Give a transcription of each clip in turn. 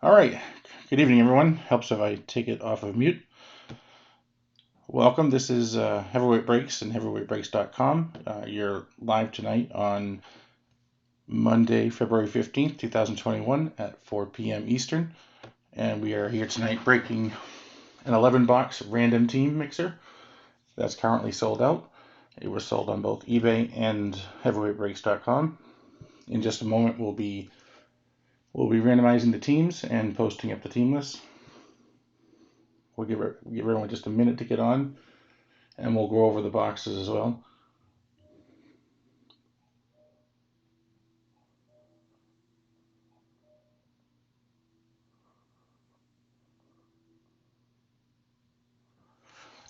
All right. Good evening, everyone. Helps if I take it off of mute. Welcome. This is Heavyweight Breaks and heavyweightbreaks.com. You're live tonight on Monday, February 15th, 2021 at 4 p.m. Eastern. And we are here tonight breaking an 11-box random team mixer that's currently sold out. It was sold on both eBay and heavyweightbreaks.com. In just a moment, we'll be randomizing the teams and posting up the team list. We'll give everyone just a minute to get on, and we'll go over the boxes as well.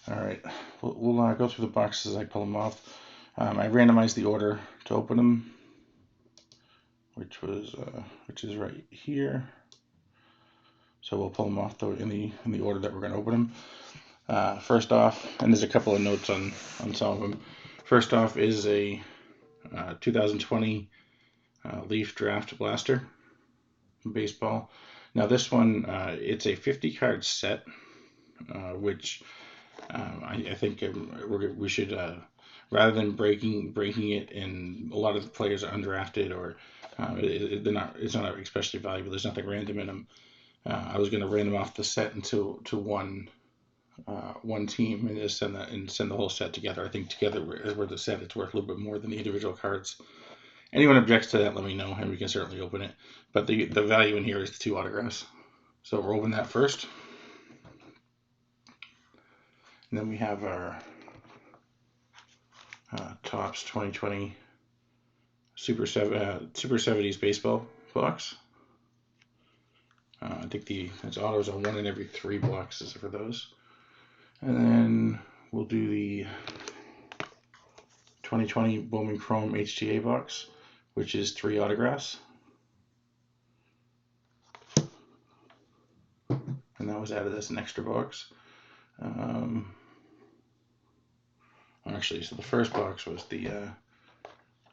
All right, we'll go through the boxes as I pull them off. I randomized the order to open them, which is right here. So we'll pull them off in the order that we're going to open them. First off, and there's a couple of notes on some of them. First off is a 2020 Leaf Draft Blaster baseball. Now this one, it's a 50 card set, which I think we should, rather than breaking it, and a lot of the players are undrafted or it's not especially valuable. There's nothing random in them. I was going to random off the set into one team and just send the whole set together. I think together with the set, it's worth a little bit more than the individual cards. Anyone objects to that, let me know, and we can certainly open it. But the value in here is the 2 autographs. So we'll open that first. And then we have our Topps 2020 Super 70s baseball box. I think its autos are 1 in every 3 boxes for those. And then we'll do the 2020 Bowman Chrome HTA box, which is 3 autographs. And that was added as an extra box. Actually, so the first box was the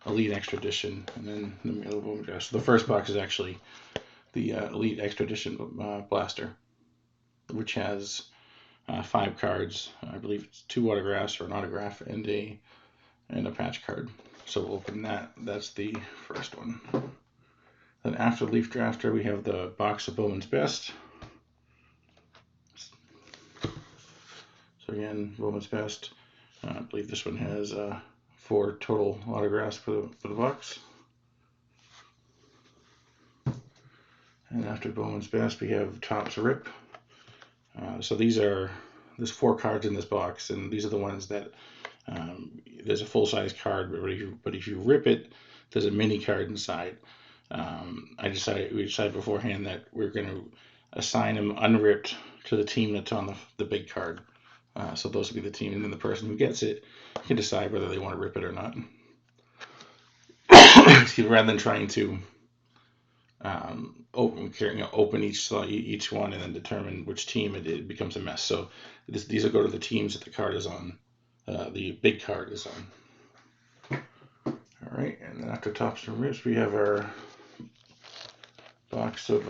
Elite Extra Edition, and then the Bowman Draft. So the first box is actually the Elite Extra Edition Blaster, which has 5 cards. I believe it's 2 autographs or an autograph and a patch card. So we'll open that. That's the first one. Then after Leaf Drafter, we have the box of Bowman's Best. So again, Bowman's Best. I believe this one has 4 total autographs for the box. And after Bowman's Best, we have Topps Rip. So there's 4 cards in this box, and these are the ones that there's a full-size card, but if you rip it, there's a mini card inside. We decided beforehand that we're going to assign them unripped to the team that's on the big card. So those will be the team, and then the person who gets it can decide whether they want to rip it or not. Rather than trying to open each one and then determine which team it becomes a mess. So these will go to the teams that the card is on. The big card is on. All right, and then after Topps and Rips, we have our box of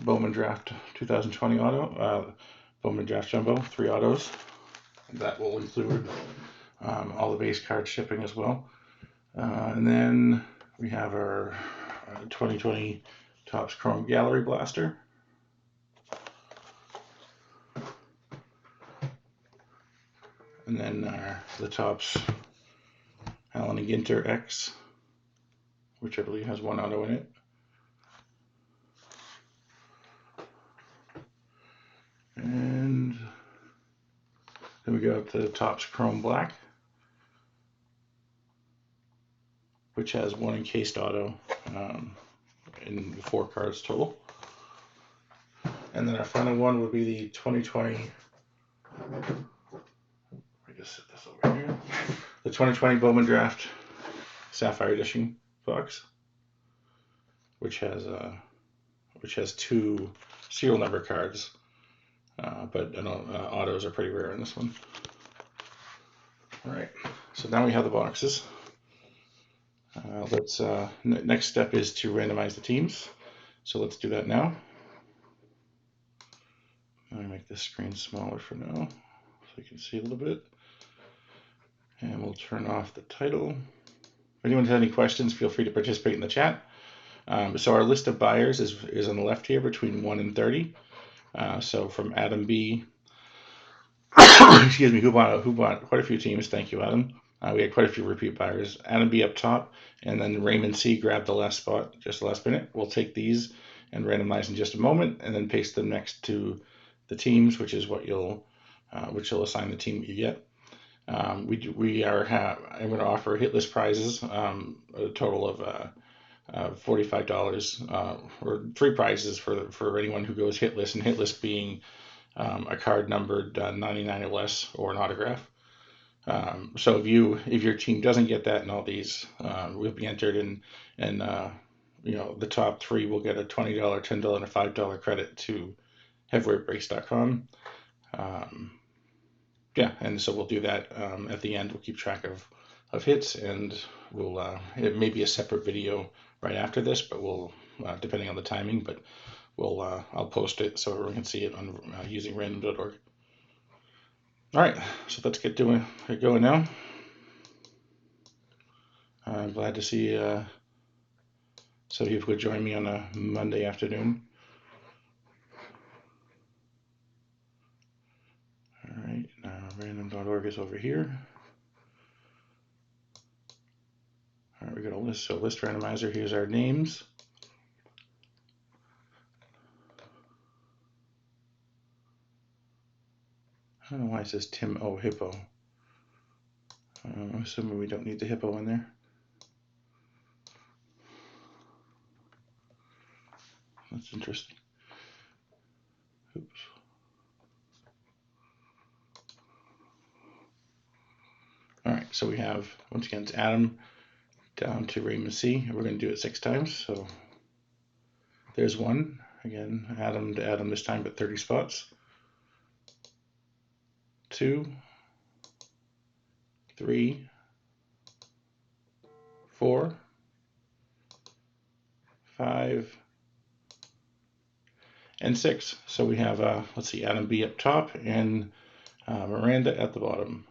Bowman Draft 2020 auto, Bowman Draft Jumbo, 3 autos. That will include all the base card shipping as well. And then we have our 2020 Topps Chrome Gallery Blaster. And then the Topps Allen and Ginter X, which I believe has 1 auto in it. And then we got the Topps Chrome Black, which has 1 encased auto in 4 cards total. And then our final one would be the 2020. Let me just set this over here. The 2020 Bowman Draft Sapphire Edition box, which has 2 serial number cards, but I know autos are pretty rare in this one. All right, so now we have the boxes. Next step is to randomize the teams. So let's do that now. Let me make this screen smaller for now so you can see a little bit. And we'll turn off the title. If anyone has any questions, feel free to participate in the chat. So our list of buyers is on the left here between 1 and 30. So from Adam B, excuse me, who bought quite a few teams. Thank you, Adam. We had quite a few repeat buyers. Adam B up top, and then Raymond C grabbed the last spot, just the last minute. We'll take these and randomize in just a moment, and then paste them next to the teams, which is what you'll assign the team you get. I'm going to offer hit list prizes, a total of $45, or 3 prizes for anyone who goes hit list, and hit list being a card numbered 99 or less, or an autograph. So if your team doesn't get that in all these, will be entered in, and the top 3 will get a $20, $10, and a $5 credit to heavyweighttbreaks.com. Yeah, and so we'll do that at the end. We'll keep track of hits, and it may be a separate video right after this, but we'll depending on the timing, but I'll post it so everyone can see it on using random.org. All right, so let's get going now. I'm glad to see some people could join me on a Monday afternoon. All right, now random.org is over here. All right, we got a list. So list randomizer. Here's our names. I don't know why it says Tim O Hippo. I'm assuming we don't need the hippo in there. That's interesting. Oops. All right, so we have, once again, it's Adam down to Raymond C. We're going to do it 6 times. So there's 1. Again, Adam to Adam this time, but 30 spots. 2, 3, 4, 5, and 6. So we have, let's see, Adam B up top and Miranda at the bottom.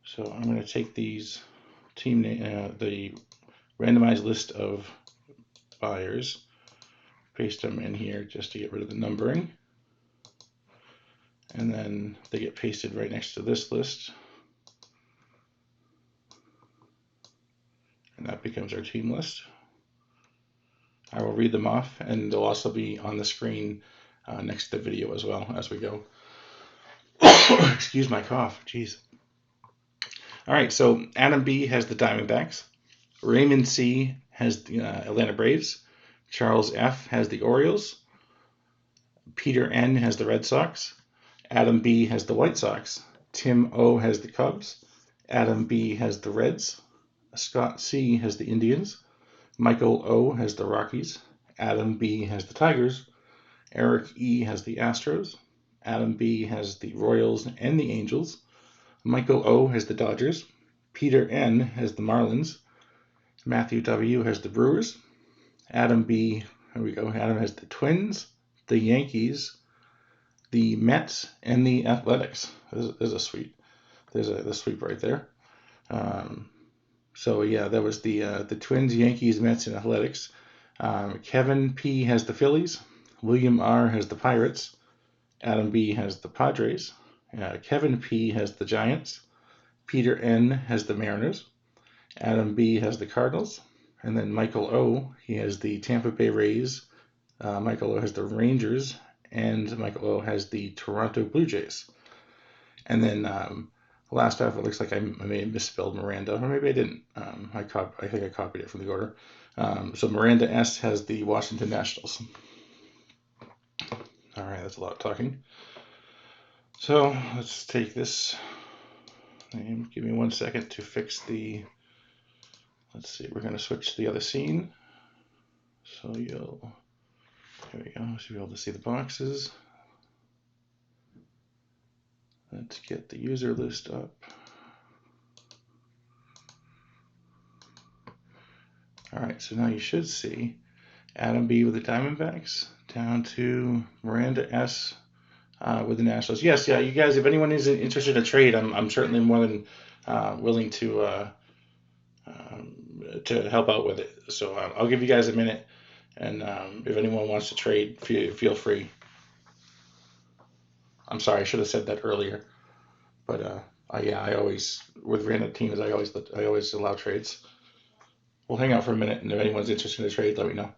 So I'm going to take these the randomized list of buyers, paste them in here just to get rid of the numbering. And then they get pasted right next to this list. And that becomes our team list. I will read them off, and they'll also be on the screen next to the video as well as we go. Excuse my cough, jeez. All right, so Adam B has the Diamondbacks. Raymond C has the Atlanta Braves. Charles F has the Orioles. Peter N has the Red Sox. Adam B has the White Sox. Tim O has the Cubs. Adam B has the Reds. Scott C has the Indians. Michael O has the Rockies. Adam B has the Tigers. Eric E has the Astros. Adam B has the Royals and the Angels. Michael O has the Dodgers. Peter N has the Marlins. Matthew W has the Brewers. Adam B, here we go. Adam has the Twins, the Yankees, the Mets, and the Athletics. There's a sweep. There's a sweep right there. So yeah, that was the Twins, Yankees, Mets, and Athletics. Kevin P has the Phillies. William R has the Pirates. Adam B has the Padres. Kevin P has the Giants. Peter N has the Mariners. Adam B has the Cardinals. And then Michael O, he has the Tampa Bay Rays. Michael O has the Rangers. And Michael O has the Toronto Blue Jays. And then last off, it looks like I may have misspelled Miranda, or maybe I didn't. I think I copied it from the order. So Miranda S has the Washington Nationals. All right, that's a lot of talking. So let's take this. And give me 1 second to fix the. Let's see, we're going to switch to the other scene. So here we go. So you'll be able to see the boxes. Let's get the user list up. All right, so now you should see Adam B with the Diamondbacks, down to Miranda S. With the Nationals. Yes, yeah, you guys, if anyone is interested in a trade, I'm certainly more than willing to help out with it. So I'll give you guys a minute, and if anyone wants to trade, feel free. I'm sorry, I should have said that earlier, but I always, with random teams, I always allow trades. We'll hang out for a minute, and if anyone's interested in a trade, let me know.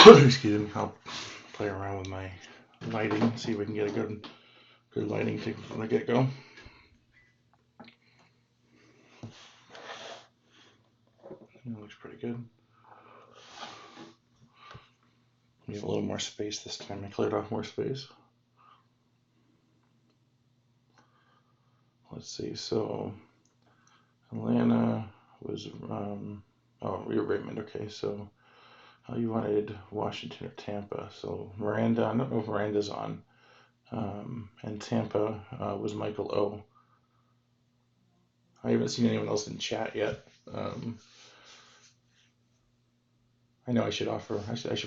Excuse me. I'll play around with my lighting, see if we can get a good lighting to get go. It looks pretty good. We have a little more space this time. I cleared off more space. Let's see. So Atlanta was you're Raymond. Okay, so you wanted Washington or Tampa. So Miranda, I don't know if Miranda's on. And Tampa was Michael O. I haven't seen anyone else in chat yet. I know I should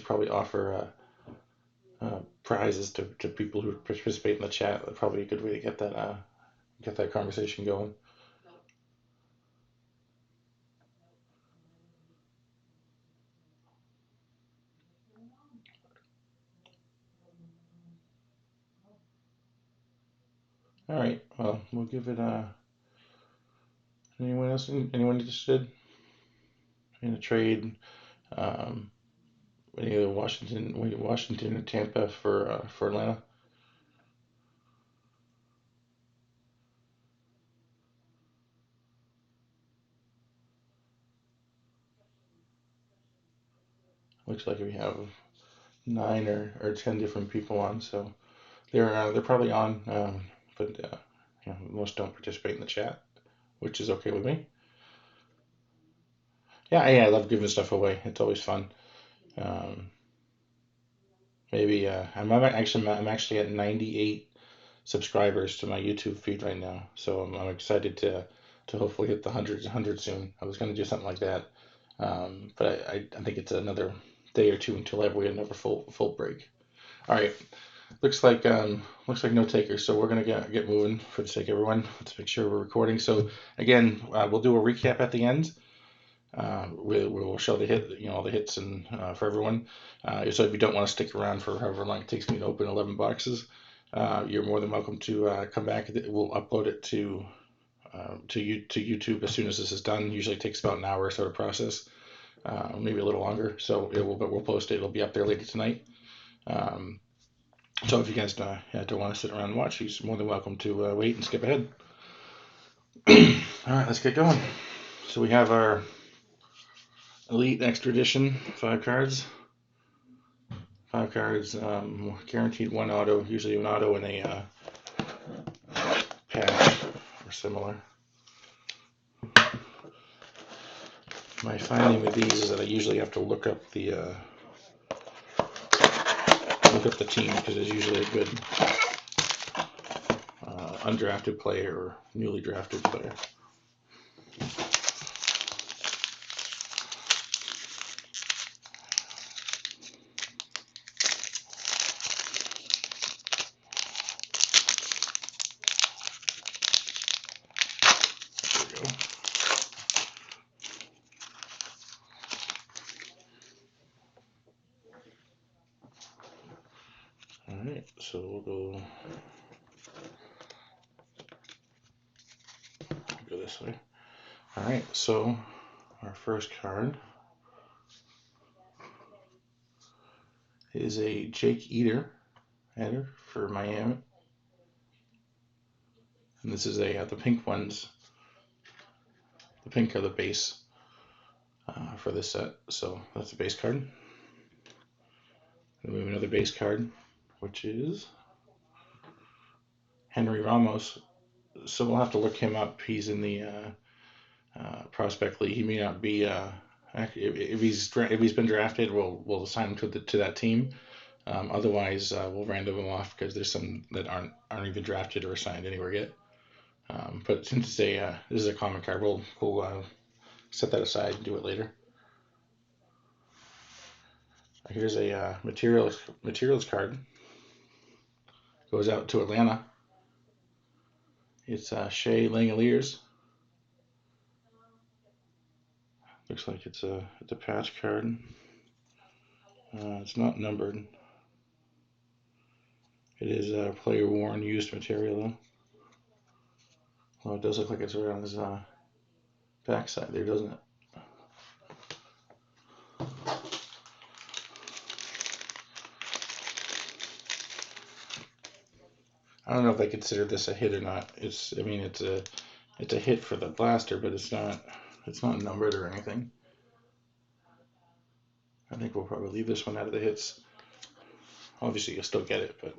probably offer prizes to people who participate in the chat. That's probably a good way to get that conversation going. All right. Well, we'll give it. Anyone else? Anyone interested in a trade? Either Washington or Tampa for Atlanta. Looks like we have 9 or 10 different people on, so they're probably on, but most don't participate in the chat, which is okay with me. Yeah, I love giving stuff away. It's always fun. Maybe I'm actually at 98 subscribers to my YouTube feed right now, so I'm excited to hopefully hit the 100 soon. I was going to do something like that, but I think it's another day or two until we have another full break. All right, looks like no takers, so we're gonna get moving for the sake of everyone. Let's make sure we're recording. So again, we'll do a recap at the end. We'll show the hit, all the hits and for everyone. So if you don't want to stick around for however long it takes me to open 11 boxes, you're more than welcome to come back. We'll upload it to YouTube as soon as this is done. Usually it takes about an hour or so to process, maybe a little longer. So we'll post it. It'll be up there later tonight. So if you guys don't want to sit around and watch, you're more than welcome to wait and skip ahead. All right, let's get going. So we have our Elite Extra Edition 5 cards. 5 cards, guaranteed 1 auto, usually an auto and a patch or similar. My finding with these is that I usually have to look up the team, because there's usually a good undrafted player or newly drafted player. Alright, so we'll go this way. Alright, so our first card is a Jake Eder header for Miami. And this is the pink ones. The pink are the base for this set. So that's a base card. Then we have another base card, which is Henry Ramos. So we'll have to look him up. He's in the prospect league. He may not be. If he's been drafted, we'll assign him to that team. Otherwise, we'll random him off, because there's some that aren't even drafted or assigned anywhere yet. But since it's this is a common card, we'll set that aside and do it later. Here's a materials card. Goes out to Atlanta. It's Shea Langoliers. Looks like it's a patch card. It's not numbered. It is player worn used material though. Well, it does look like it's right on his backside there, doesn't it? I don't know if they consider this a hit or not. It's a hit for the blaster, but it's not numbered or anything. I think we'll probably leave this one out of the hits. Obviously, you'll still get it, but.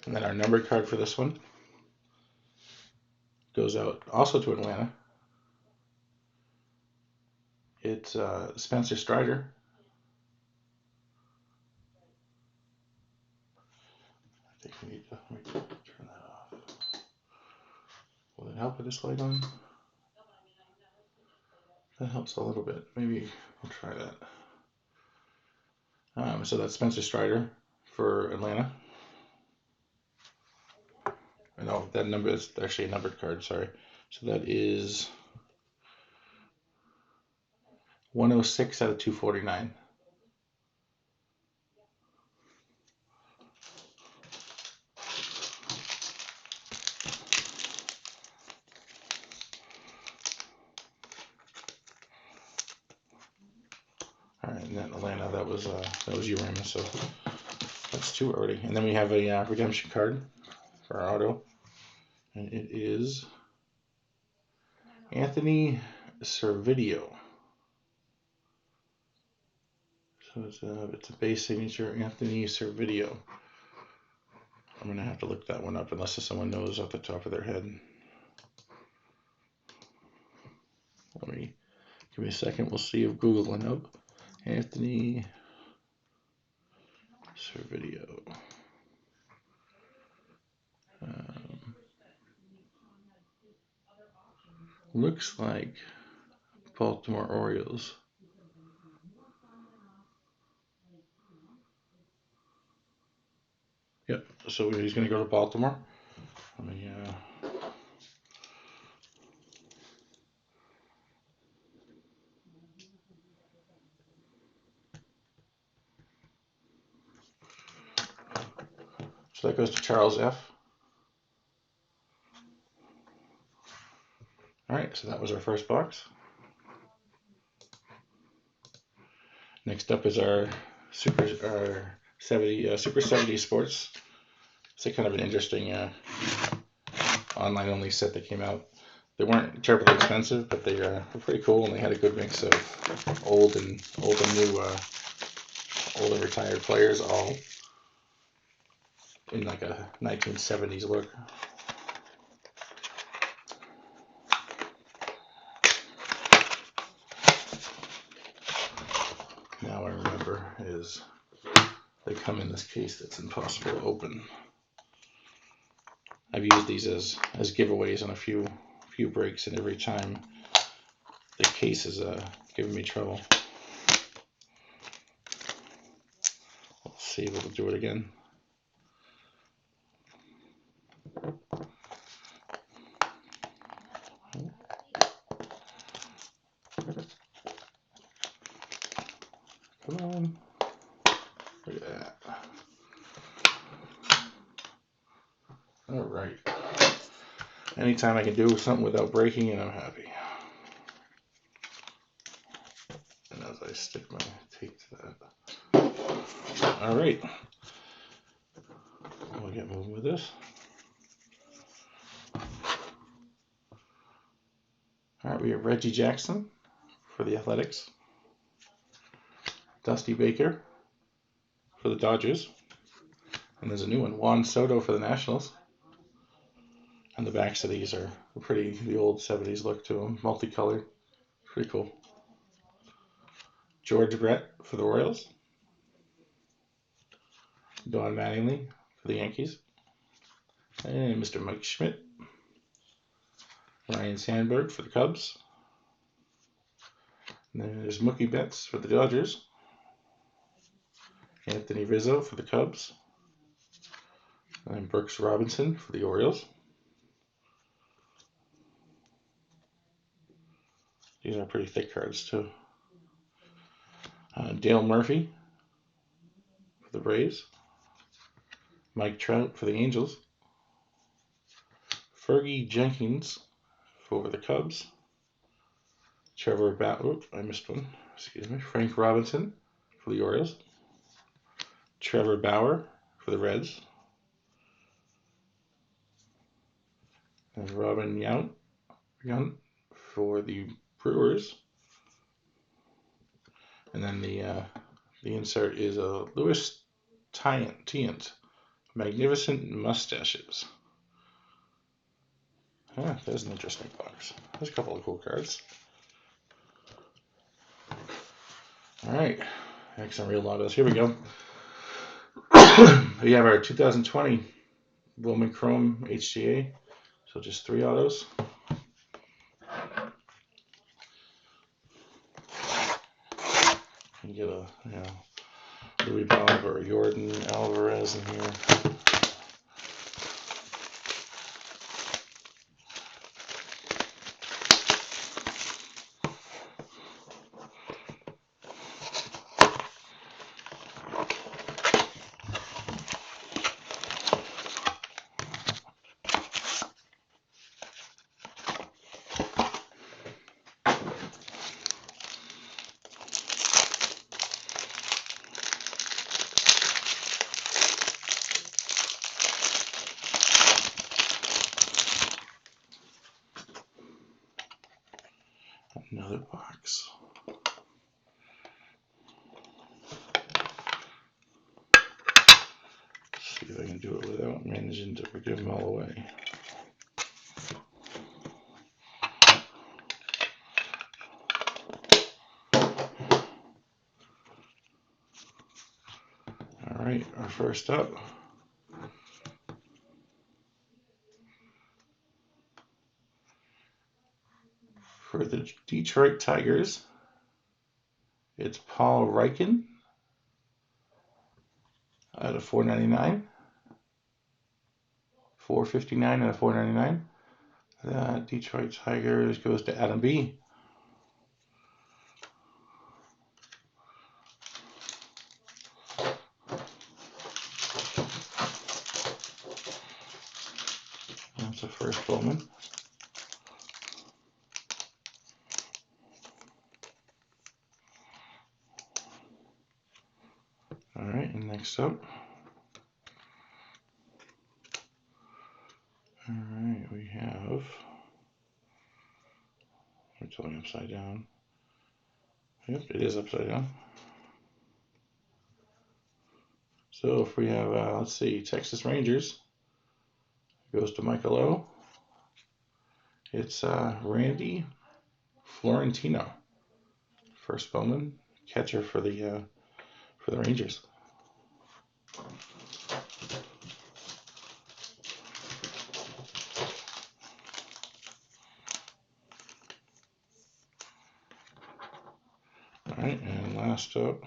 And then our numbered card for this one goes out also to Atlanta. It's Spencer Strider. I think we need to turn that off. Will it help with this light on? That helps a little bit. Maybe we'll try that. So that's Spencer Strider for Atlanta. No, that number is actually a numbered card, sorry. So that is 106 out of 249. All right, and then Atlanta, that was Urema, so that's two already. And then we have a redemption card for our auto, and it is Anthony Servideo. So it's a base signature, Anthony Servideo. I'm gonna have to look that one up unless someone knows off the top of their head. Give me a second. We'll see if Google went up. Anthony Servideo. Looks like Baltimore Orioles. Yep. So he's going to go to Baltimore. Let me. So that goes to Charles F. All right. So that was our first box. Next up is our Super 70 Sports. It's a kind of an interesting online only set that came out. They weren't terribly expensive, but they were pretty cool, and they had a good mix of old and new, old and retired players, all in like a 1970s look. Now I remember is they come in this case that's impossible to open. I've used these as giveaways on a few breaks, and every time the case is giving me trouble. Let's see if we'll do it again. Come on. Look at that. All right. Anytime I can do something without breaking it, I'm happy. And as I stick my tape to that. All right. We'll get moving with this. All right, we have Reggie Jackson for the Athletics. Dusty Baker for the Dodgers. And there's a new one, Juan Soto for the Nationals. And the backs of these are pretty, the old 70s look to them, multicolored. Pretty cool. George Brett for the Royals. Don Mattingly for the Yankees. And Mr. Mike Schmidt Ryan Sandberg for the Cubs. And then there's Mookie Betts for the Dodgers. Anthony Rizzo for the Cubs. And Brooks Robinson for the Orioles. These are pretty thick cards too. Dale Murphy for the Braves. Mike Trout for the Angels. Fergie Jenkins for the Cubs. Trevor Bauer, I missed one. Excuse me. Frank Robinson for the Orioles. Trevor Bauer for the Reds. And Robin Yount for the Brewers. And then the insert is a Louis Tiant. Magnificent Mustaches. There's an interesting box. There's a couple of cool cards. Alright, next on Real Autos. Here we go. We have our 2020 Bowman Chrome HGA. So just 3 autos. You get a Louis Bob or Jordan Alvarez in here. Another box. Let's see if I can do it without managing to give them all away. Alright, our first up. For the Detroit Tigers, it's Paul Reichen out of 499. 459 out of 499. The Detroit Tigers goes to Adam B. That's the first Bowman. Alright, and next up. Alright, we have. We're telling upside down. Yep, it is upside down. So if we have, let's see, Texas Rangers, goes to Michael O. It's Randy Florentino, first Bowman, catcher for the Rangers. All right, and last up,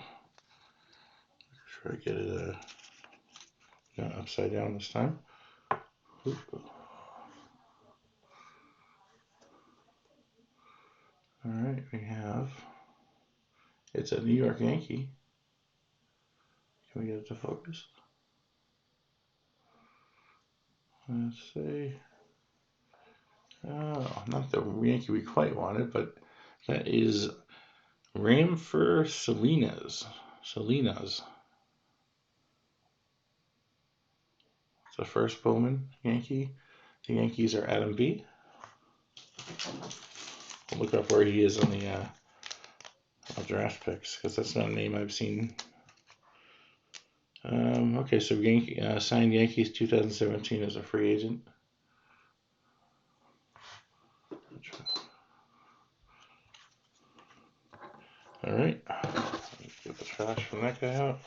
try to get it not upside down this time. Oop. All right, we have, it's a New York Yankee. Can we get it to focus? Let's see. Oh, not the Yankee we quite wanted, but that is Ramfer Salinas. It's the first Bowman Yankee. The Yankees are Adam B. We'll look up where he is on the draft picks, because that's not a name I've seen. Okay, so Yankee, signed Yankees 2017 as a free agent. All right, let's get the trash from that guy out.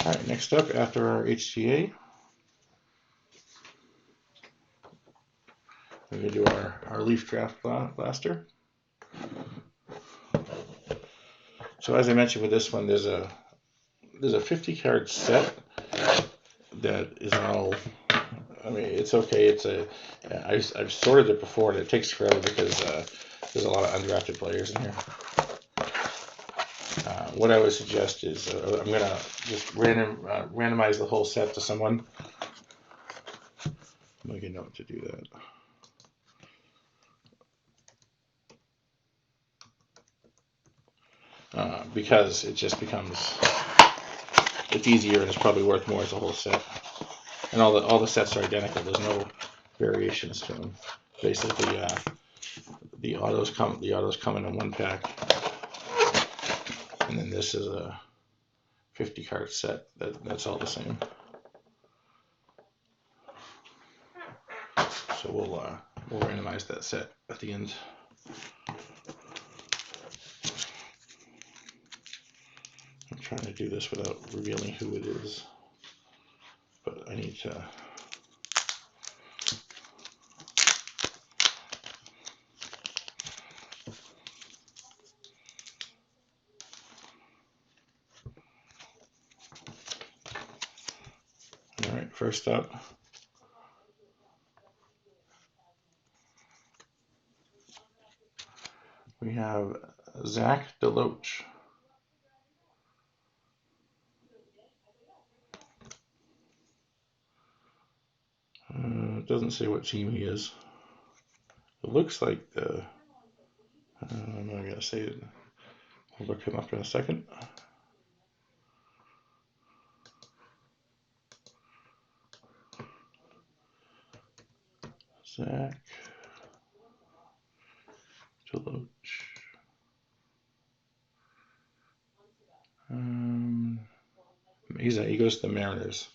All right, next up after our HGA, We're going to do our Leaf Draft Blaster. So as I mentioned with this one, there's a 50 card set that is all. I mean, it's okay. I've sorted it before, and it takes forever because there's a lot of undrafted players in here. What I would suggest is I'm gonna just randomize the whole set to someone. Make a note to do that. Because it just becomes, it's easier and it's probably worth more as a whole set. And all the sets are identical. There's no variations to them. Basically, the autos come in one pack, and then this is a 50 card set. That's all the same. So we'll randomize that set at the end. I'm trying to do this without revealing who it is, but I need to. All right, first up, we have Zach Deloach. It doesn't say what team he is. It looks like I'm not gonna say it. I'll look him up in a second. Zach Deloach. He goes to the Mariners.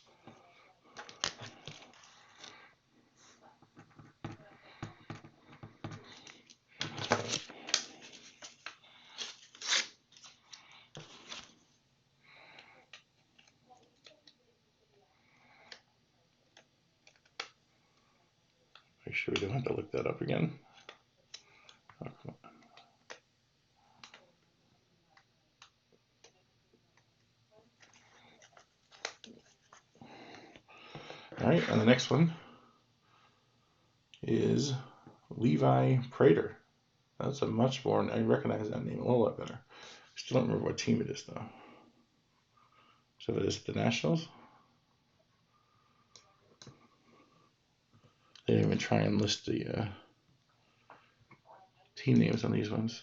Make sure we don't have to look that up again. Oh, come on. All right, and the next one is Levi Prater. That's a much more, I recognize that name a little lot better. Still don't remember what team it is, though. So it is the Nationals. They didn't even try and list the team names on these ones.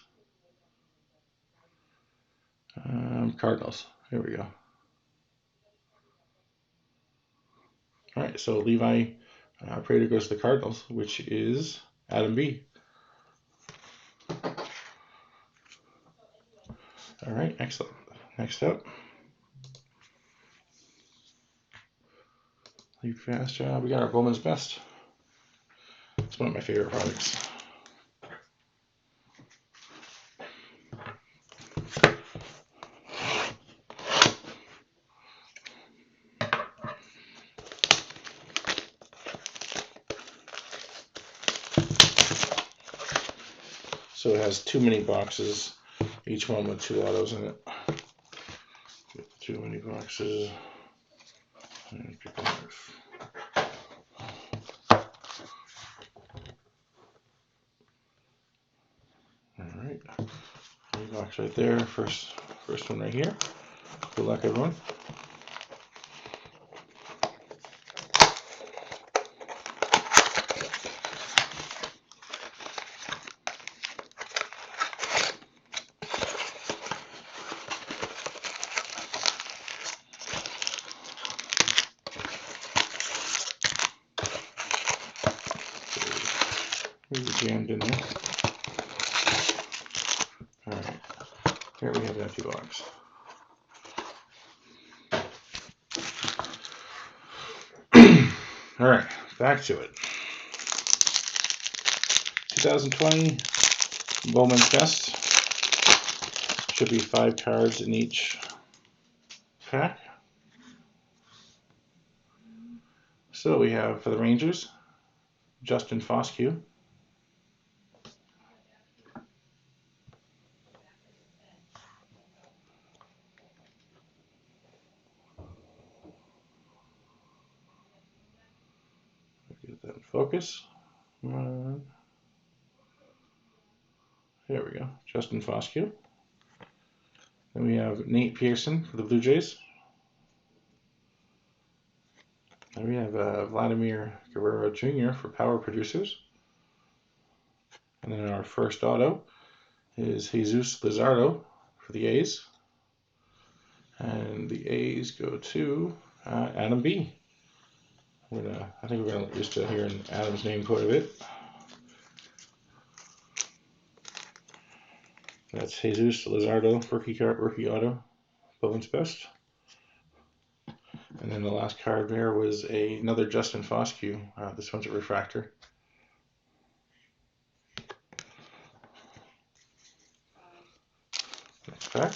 Cardinals. Here we go. All right, so Levi Prater goes to the Cardinals, which is Adam B. All right, excellent. Next up, Leaf Fast. We got our Bowman's Best. It's one of my favorite products. So it has 2 mini boxes, each one with 2 autos in it. 2 mini boxes. And pick a knife. All right, mini box right there. First one right here. Good luck, everyone. Really jammed in there. All right, here we have an empty box. All right, back to it. 2020 Bowman's Best. Should be 5 cards in each pack. So we have for the Rangers, Justin Foscue. focus. Come on. There we go. Justin Foscue. Then we have Nate Pearson for the Blue Jays. Then we have Vladimir Guerrero Jr. for Power Producers. And then our first auto is Jesus Luzardo for the A's. And the A's go to Adam B. I think we're going to just hear Adam's name quite a bit. That's Jesus Luzardo, rookie auto, Bowman's Best. And then the last card there was another Justin Foscue. This one's a refractor. Next pack.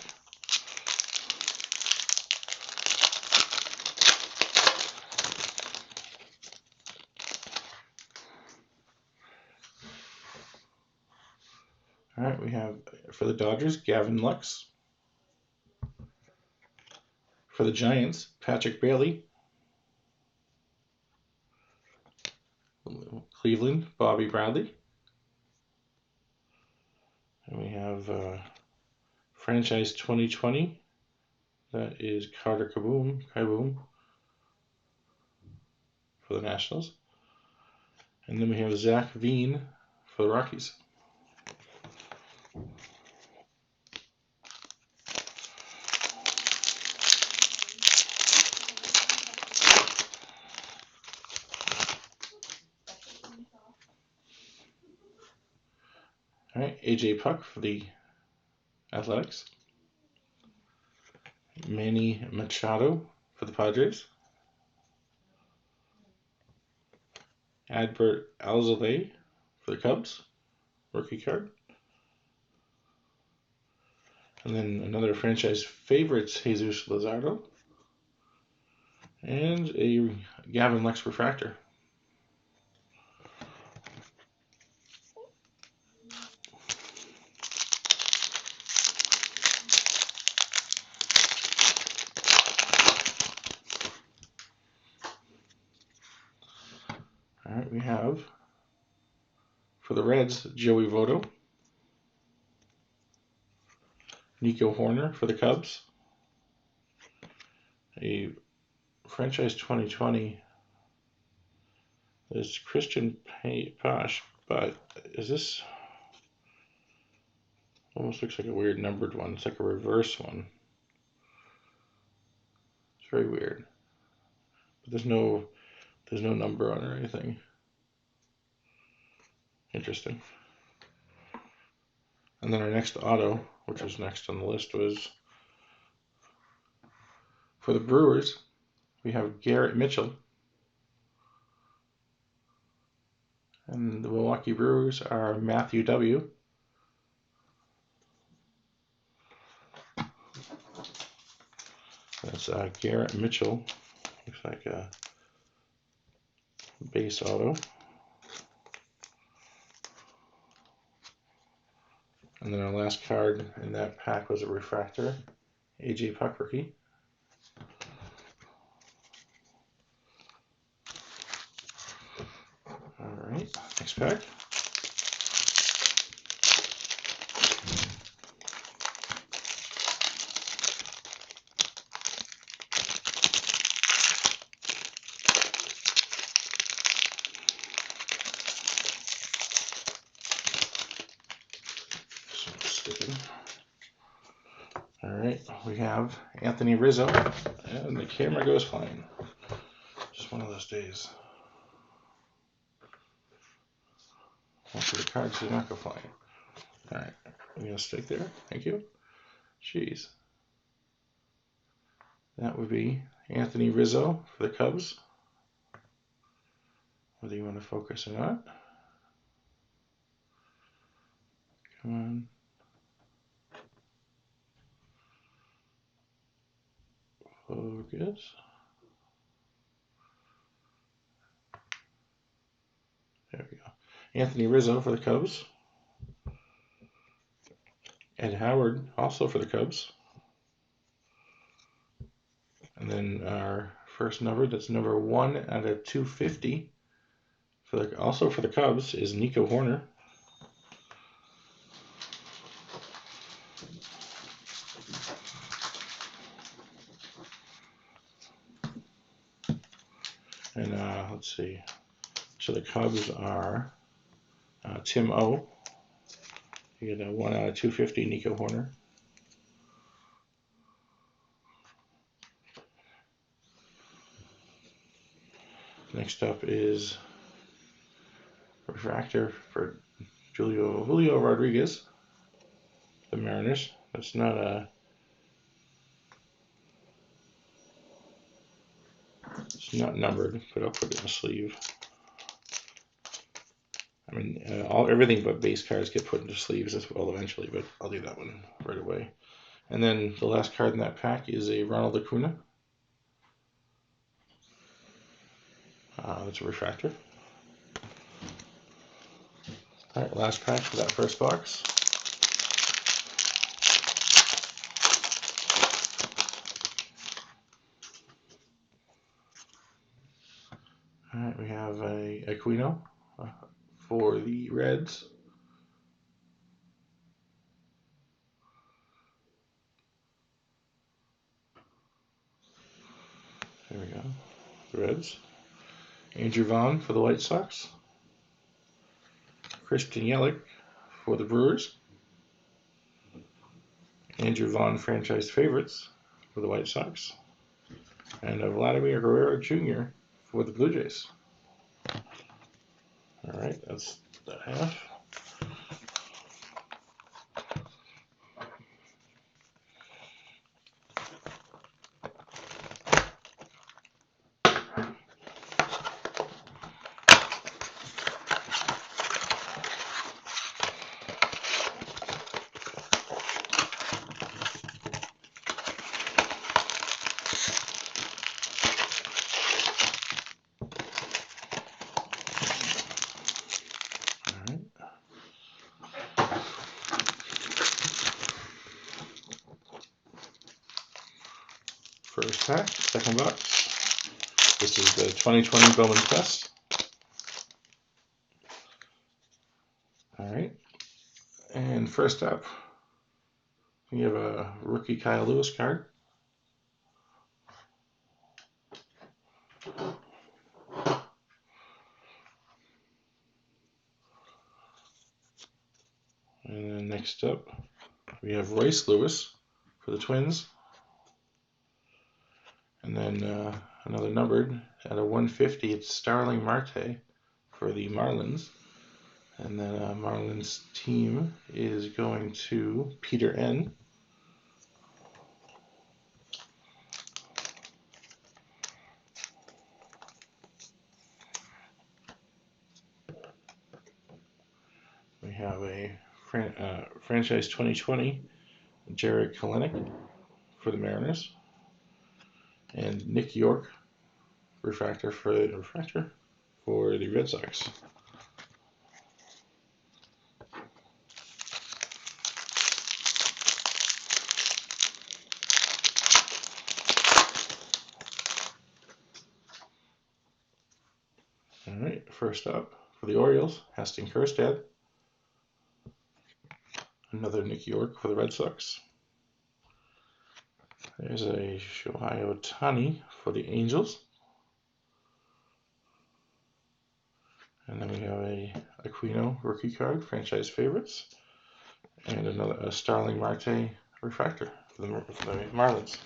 All right, we have for the Dodgers, Gavin Lux. For the Giants, Patrick Bailey. Cleveland, Bobby Bradley. And we have Franchise 2020. That is Carter Kieboom for the Nationals. And then we have Zach Veen for the Rockies. All right, AJ Puck for the Athletics. Manny Machado for the Padres. Adbert Alzolay for the Cubs, rookie card. And then another franchise favorites, Jesus Luzardo. And a Gavin Lux refractor. All right, we have for the Reds, Joey Votto. Nico Horner for the Cubs. A franchise 2020 is Christian Posh, but is this almost looks like a weird numbered one? It's like a reverse one. It's very weird. But there's no number on it or anything. Interesting. And then our next auto, which was next on the list, was for the Brewers. We have Garrett Mitchell. And the Milwaukee Brewers are Matthew W. That's Garrett Mitchell. Looks like a base auto. And then our last card in that pack was a refractor, AJ Puck rookie. All right, next pack. All right, we have Anthony Rizzo, and the camera goes flying. Just one of those days. Most of the cards do not go flying. All right, I'm gonna stick there. Thank you. Jeez. That would be Anthony Rizzo for the Cubs. Whether you want to focus or not. Come on. Focus. There we go. Anthony Rizzo for the Cubs. Ed Howard also for the Cubs. And then our first number, that's number 1 out of 250 Also for the Cubs is Nico Horner. And let's see. So the Cubs are Tim O. You get a 1 out of 250 Nico Horner. Next up is refractor for Julio Rodriguez, the Mariners. That's not a. It's not numbered, but I'll put it in a sleeve. I mean, everything but base cards get put into sleeves as well eventually, but I'll do that one right away. And then the last card in that pack is a Ronald Acuna. That's a refractor. All right, last pack for that first box. All right, we have a Aquino for the Reds. There we go, the Reds. Andrew Vaughn for the White Sox. Christian Yelich for the Brewers. Andrew Vaughn franchise favorites for the White Sox. And a Vladimir Guerrero Jr. for the Blue Jays. All right, that's that half. First pack, second box. This is the 2020 Bowman Test. All right. And first up, we have a rookie Kyle Lewis card. And then next up, we have Royce Lewis for the Twins. And then another numbered at a 150, it's Starling Marte for the Marlins. And then Marlins team is going to Peter N. We have a franchise 2020, Jared Kelenic for the Mariners. And Nick York, refractor for the Red Sox. All right, first up for the Orioles, Heston Kjerstad. Another Nick York for the Red Sox. There's a Shohei Ohtani for the Angels. And then we have a Aquino rookie card, franchise favorites. And a Starling Marte refractor for the Marlins.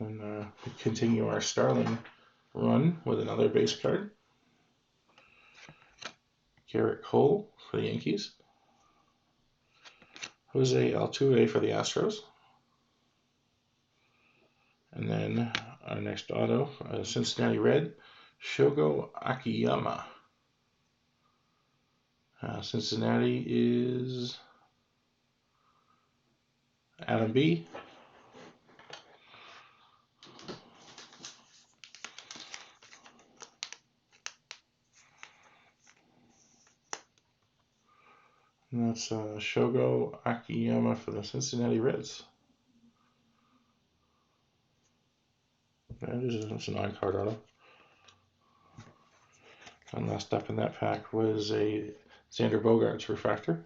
And we continue our Starling run with another base card. Garrett Cole for the Yankees. Jose Altuve for the Astros. And then our next auto, Cincinnati Red, Shogo Akiyama. Cincinnati is Adam B. And that's Shogo Akiyama for the Cincinnati Reds. It's an on-card auto. And last up in that pack was a Xander Bogaerts refractor.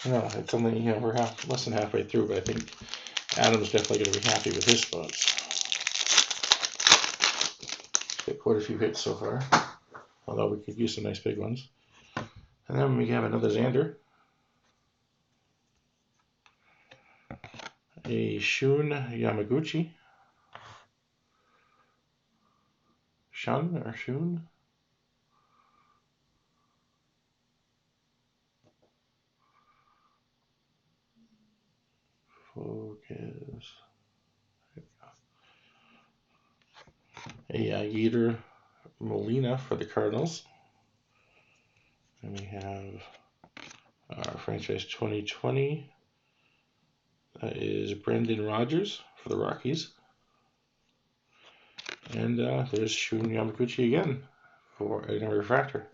No, it's only, we're less than halfway through, but I think Adam's definitely going to be happy with his spots. Got quite a few hits so far, although we could use some nice big ones. And then we have another Xander. A Shun Yamaguchi. Shun or Shun? Focus. A Yeter Molina for the Cardinals. And we have our franchise 2020. That is Brendan Rodgers for the Rockies. And there's Shun Yamaguchi again for a refractor.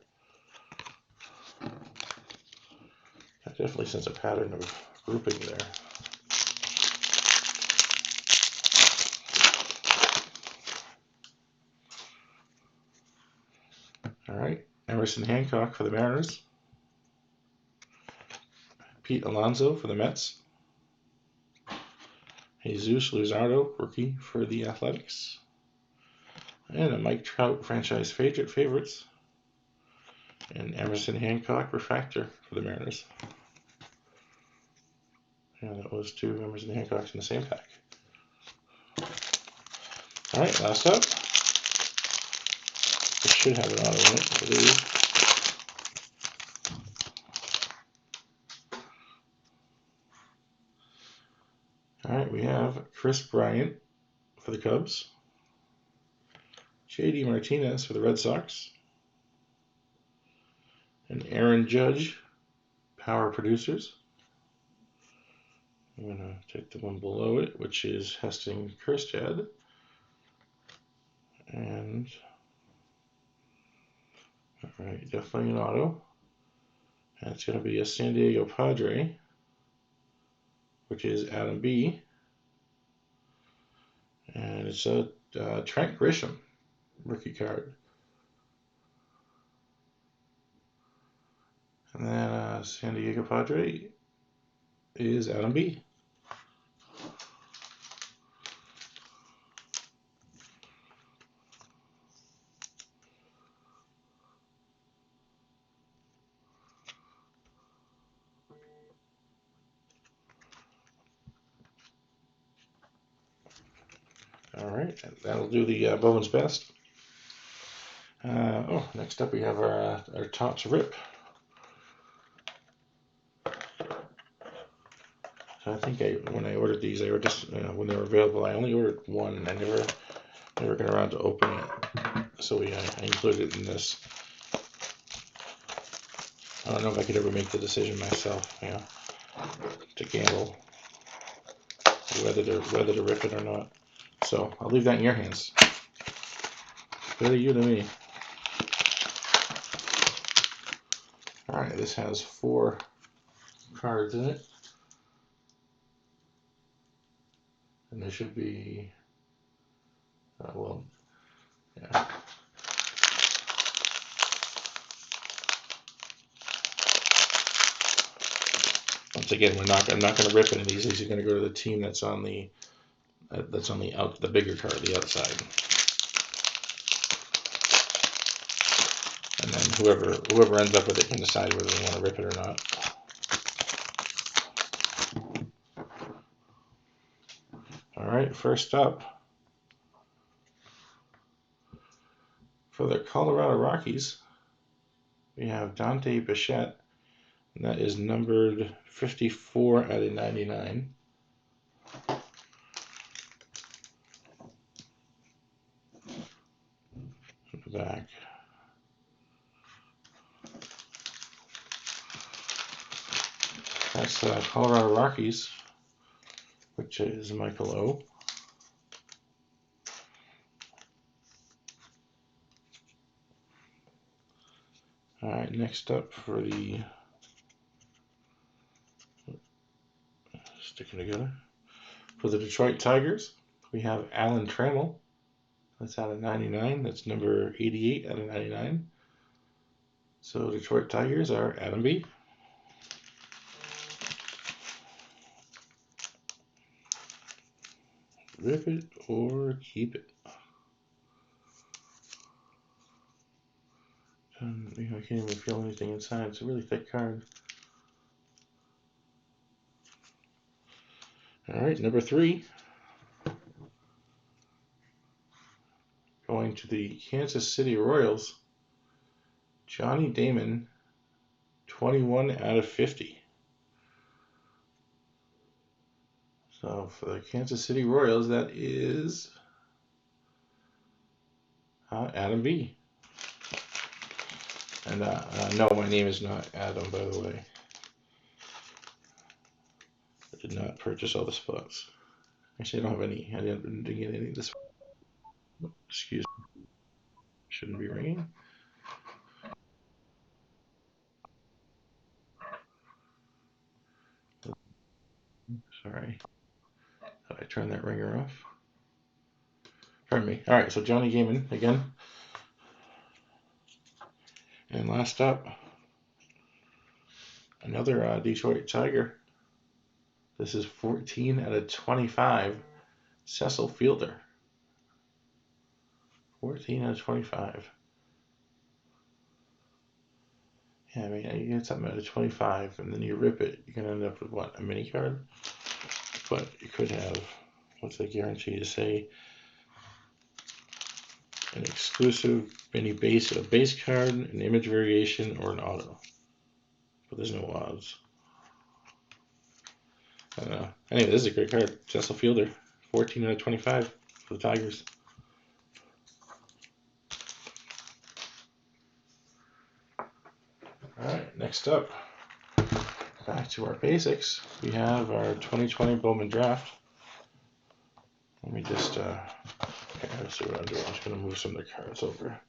That definitely sends a pattern of grouping there. All right, Emerson Hancock for the Mariners. Pete Alonso for the Mets. Jesus Luzardo, rookie for the Athletics. And a Mike Trout franchise favorites. And Emerson Hancock refractor for the Mariners. Yeah, that was two Emerson Hancocks in the same pack. All right, last up. This should have an auto in it, I believe. All right, we have Chris Bryant for the Cubs. J.D. Martinez for the Red Sox. And Aaron Judge, Power Producers. I'm going to take the one below it, which is Heston Kjerstad. And, all right, definitely an auto. And it's going to be a San Diego Padre, which is Adam B. And it's a Trent Grisham rookie card. And then San Diego Padre is Adam B. All right, that'll do the Bowman's Best. Next up we have our Topps Rip. So I think when I ordered these, just when they were available. I only ordered one, and I never got around to opening it. So I included it in this. I don't know if I could ever make the decision myself, to gamble whether to rip it or not. So I'll leave that in your hands. Better you than me. All right, this has 4 cards in it, and there should be, yeah. Once again, I'm not going to rip any of these. These are going to go to the team that's on the the bigger card, the outside. And then whoever ends up with it can decide whether they want to rip it or not. All right, first up, for the Colorado Rockies, we have Dante Bichette, and that is numbered 54 out of 99. The back. That's Colorado Rockies, which is Michael O. All right, next up for the sticking together for the Detroit Tigers, we have Alan Trammell. That's out of 99. That's number 88 out of 99. So Detroit Tigers are Adam B. Rip it or keep it. I can't even feel anything inside. It's a really thick card. All right, number 3. Going to the Kansas City Royals, Johnny Damon, 21 out of 50. So for the Kansas City Royals, that is Adam B. And no, my name is not Adam, by the way. I did not purchase all the spots. Actually, I don't have any. I didn't get any this. Excuse me. Shouldn't be ringing. Sorry. Did I turn that ringer off? Pardon me. All right, so Johnny Gaiman again. And last up, another Detroit Tiger. This is 14 out of 25. Cecil Fielder. 14 out of 25. Yeah, I mean, you get something out of 25, and then you rip it, you're going to end up with what? A mini card? But you could have, what's the guarantee to say, an exclusive mini base, a base card, an image variation, or an auto. But there's no odds. Anyway, this is a great card. Cecil Fielder, 14 out of 25 for the Tigers. Alright, next up, back to our basics. We have our 2020 Bowman Draft. Let me just, okay, let's see what I'm doing. I'm just going to move some of the cards over.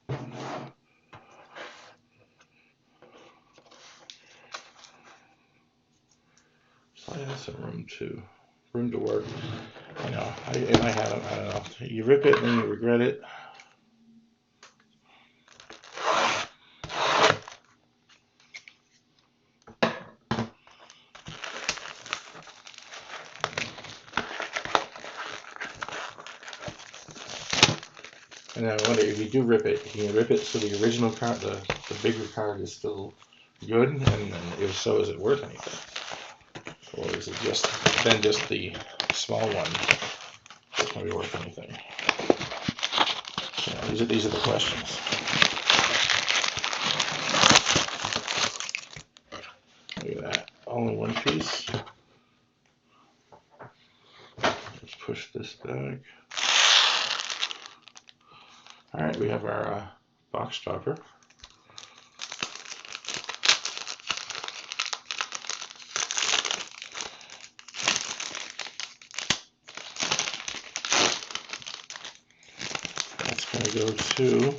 So I have some room to work. I know, if I had them, I don't know. You rip it and then you regret it. And I wonder if you do rip it, can you rip it so the original card, the bigger card is still good, and then if so, is it worth anything? Or is it just the small one that's going to be worth anything? Yeah, these are the questions. Look at that, all in one piece. Let's push this back. All right, we have our box topper. That's going to go to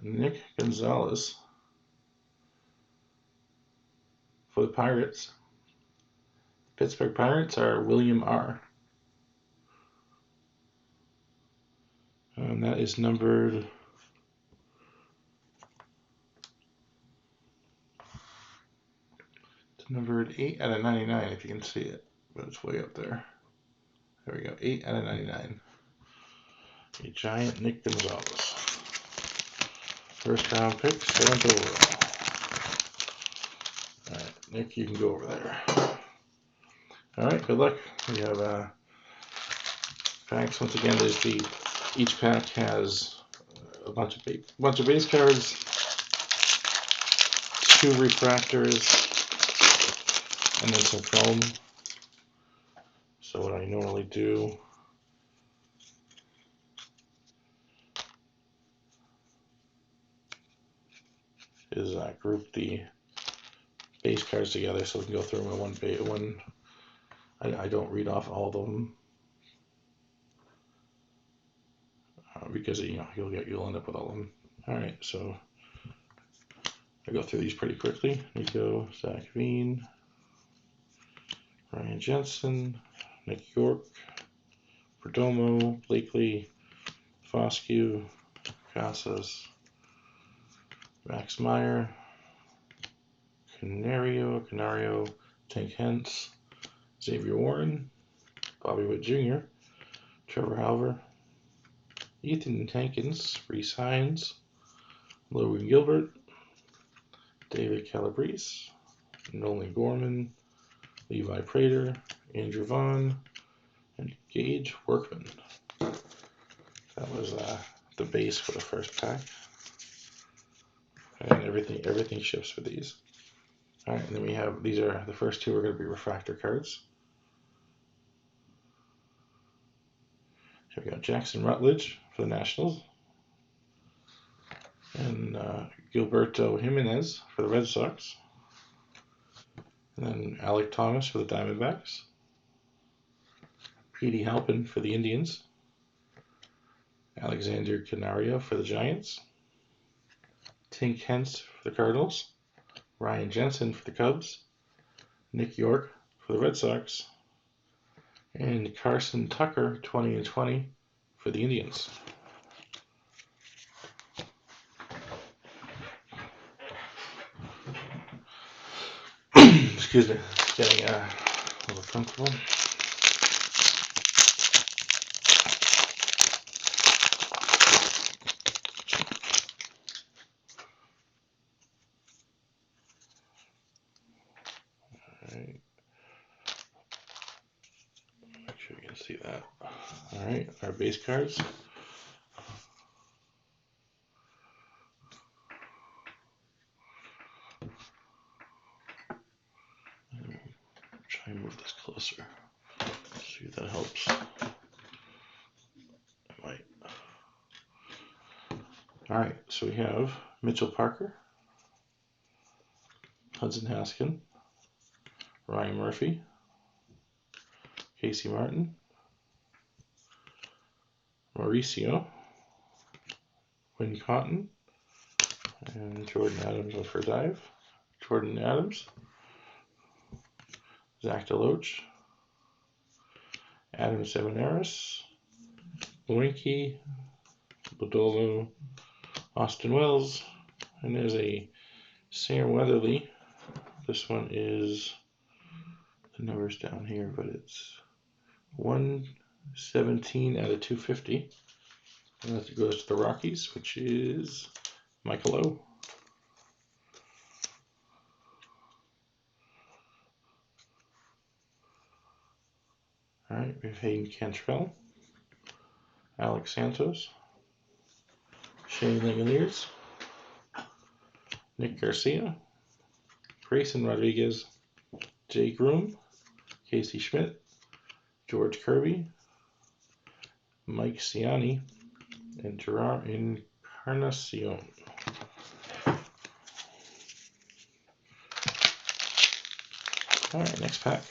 Nick Gonzalez for the Pirates. Pittsburgh Pirates are William R. And that is numbered numbered 8 out of 99, if you can see it, but it's way up there. There we go, 8 out of 99. A giant Nick Gonzalez. First round pick, 7th overall. All right, Nick, you can go over there. All right, good luck. We have packs. Once again, each pack has a bunch of base cards, 2 refractors, and then some chrome. So what I normally do is group the base cards together so we can go through them in one. I don't read off all of them because you'll end up with all of them. All right, so I go through these pretty quickly. Nico, Zach Veen, Ryan Jensen, Nick York, Perdomo, Blakely, Foscue, Casas, Max Meyer, Canario, Tank Hentz, Xavier Warren, Bobby Witt Jr., Trevor Halver, Ethan Hankins, Reese Hines, Logan Gilbert, David Calabrese, Nolan Gorman, Levi Prater, Andrew Vaughn, and Gage Workman. That was the base for the first pack. And everything ships for these. All right, and then we have, these are, the first two are going to be refractor cards. Here we go, Jackson Rutledge for the Nationals. And Gilberto Jimenez for the Red Sox. And then Alec Thomas for the Diamondbacks. Petey Halpin for the Indians. Alexander Canario for the Giants. Tink Hentz for the Cardinals. Ryan Jensen for the Cubs. Nick York for the Red Sox. And Carson Tucker, 20/20 for the Indians. Excuse me, getting a little comfortable. Alright. Make sure you can see that. Alright, our base cards. Try and move this closer. See if that helps. It might. Alright, so we have Mitchell Parker, Hudson Haskin, Ryan Murphy, Casey Martin, Mauricio, Wynn Cotton, and Jordan Adams for dive. Jordan Adams, Zach Deloach, Adam Seminaris, Winky, Bodolo, Austin Wells, and there's a Sam Weatherly. This one is, the number's down here, but it's 117 out of 250. And that goes to the Rockies, which is Michael O. Alright, we have Hayden Cantrell, Alex Santos, Shane Langoliers, Nick Garcia, Grayson Rodriguez, Jay Groom, Casey Schmidt, George Kirby, Mike Ciani, and Gerard Encarnacion. Alright, next pack.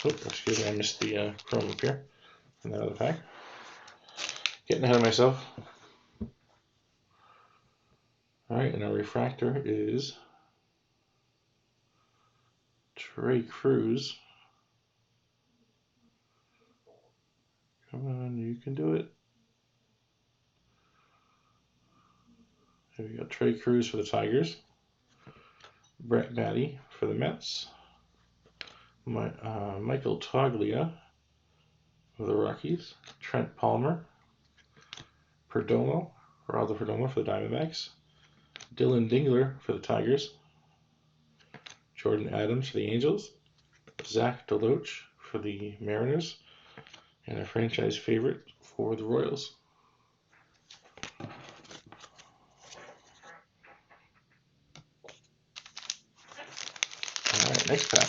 Oh, excuse me, I missed the chrome up here in that other pack. Getting ahead of myself. Alright, and our refractor is Trey Cruz. Come on, you can do it. Here we go, Trey Cruz for the Tigers. Brett Batty for the Mets. Michael Toglia for the Rockies. Trent Palmer. Perdomo, Geraldo Perdomo for the Diamondbacks. Dylan Dingler for the Tigers. Jordan Adams for the Angels. Zach Deloach for the Mariners. And a franchise favorite for the Royals. Alright, next pack.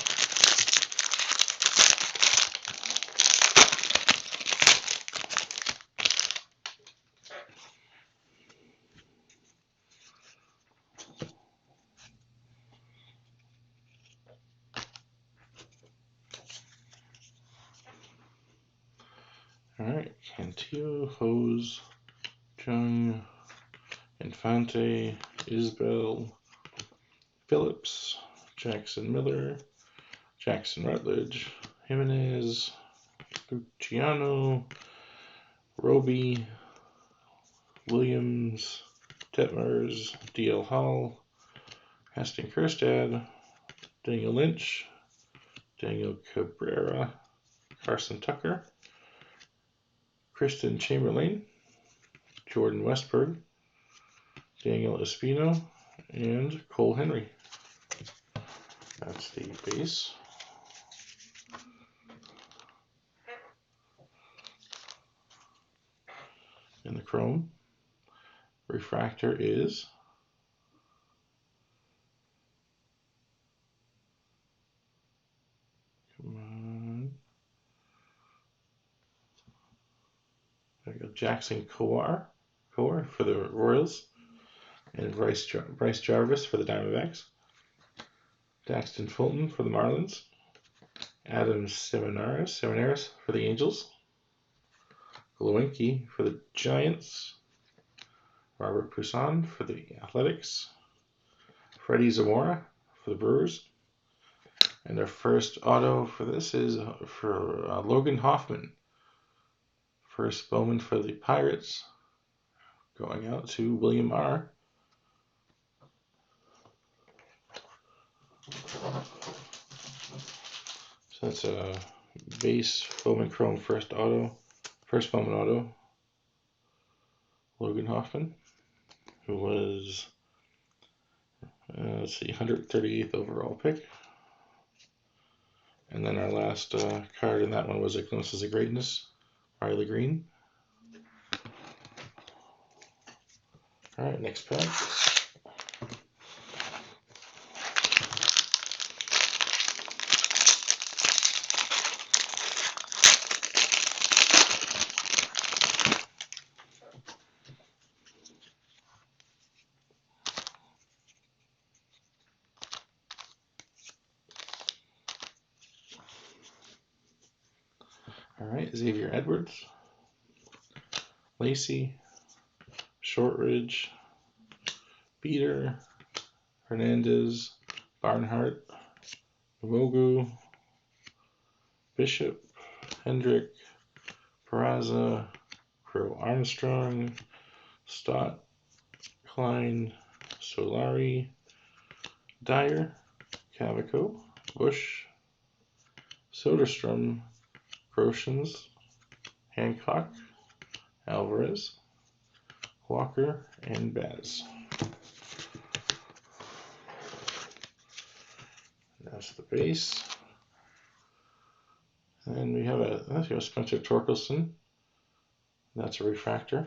Alright, Cantillo, Hose, Jung, Infante, Isbell, Phillips, Jackson Miller, Jackson Rutledge, Jimenez, Luciano, Roby, Williams, Detmers, D.L. Hall, Heston Kjerstad, Daniel Lynch, Daniel Cabrera, Carson Tucker, Kristen Chamberlain, Jordan Westberg, Daniel Espino, and Cole Henry. That's the base. In the chrome, refractor is there we go, Jackson Kowar for the Royals, and Bryce Jarvis for the Diamondbacks, Daxton Fulton for the Marlins, Adam Seminaris for the Angels, Glowinski for the Giants, Robert Poussaint for the Athletics, Freddie Zamora for the Brewers, and our first auto for this is for Logan Hoffman. First Bowman for the Pirates, going out to William R. So that's a base Bowman Chrome first Bowman auto, Logan Hoffman, who was, let's see, 138th overall pick. And then our last card in that one was a Glimpses of Greatness, Riley Green. All right, next pack. All right, Xavier Edwards, Lacey, Shortridge, Beater, Hernandez, Barnhart, Mogu, Bishop, Hendrick, Peraza, Crow Armstrong, Stott, Klein, Solari, Dyer, Cavaco, Bush, Soderstrom, Groshans, Hancock, Alvarez, Walker, and Baz. That's the base. And we have a Spencer Torkelson. That's a refractor.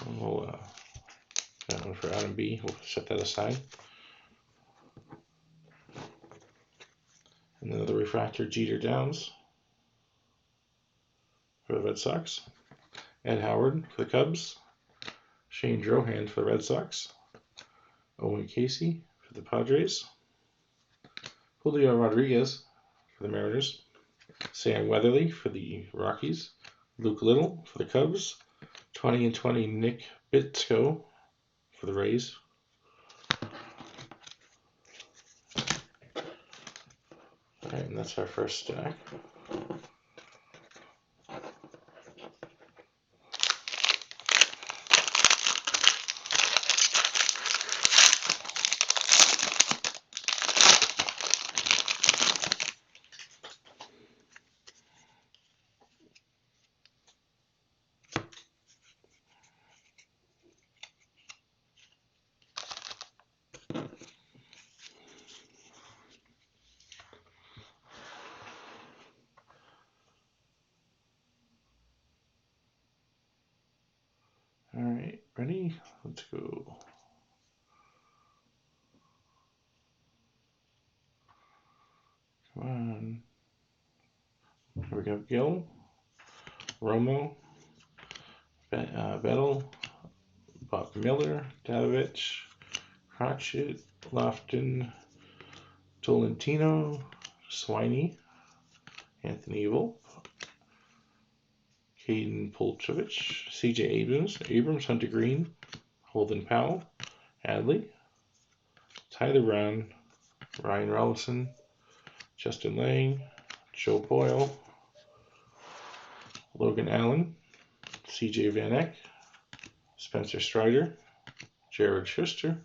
And we'll that one for Adam B. We'll set that aside. And another refractor, Jeter Downs for the Red Sox. Ed Howard for the Cubs. Shane Drohan for the Red Sox. Owen Casey for the Padres. Julio Rodriguez for the Mariners. Sam Weatherly for the Rockies. Luke Little for the Cubs. 20/20 Nick Bitsko for the Rays. All right, and that's our first stack. All right, ready? Let's go. Come on. Here we go. Gill, Romo, Bettel, Bob Miller, Dadovich, Crotchet, Lofton, Tolentino, Swiney, Anthony Volpe, Caden Polchevich, CJ Abrams, Hunter Green, Holden Powell, Adley, Tyler Brown, Ryan Rolison, Justin Lang, Joe Boyle, Logan Allen, CJ Van Eck, Spencer Strider, Jared Schuster,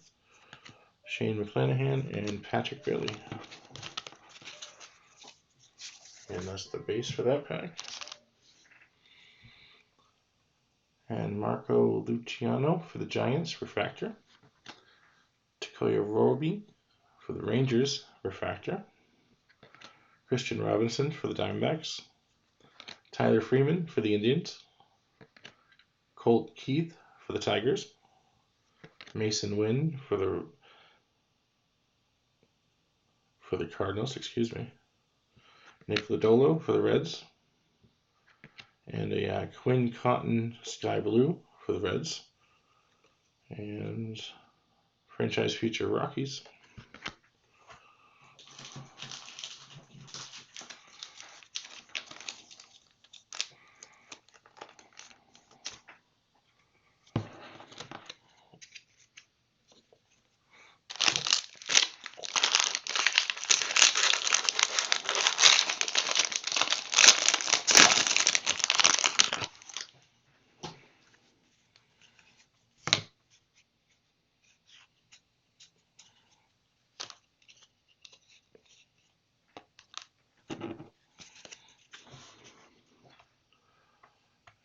Shane McClanahan, and Patrick Bailey. And that's the base for that pack. And Marco Luciano for the Giants, refractor. Takoya Roby for the Rangers, refractor. Christian Robinson for the Diamondbacks. Tyler Freeman for the Indians. Colt Keith for the Tigers. Mason Wynn for the Cardinals, Nick Lodolo for the Reds. And a Quinn Cotton Sky Blue for the Reds. And franchise future Rockies.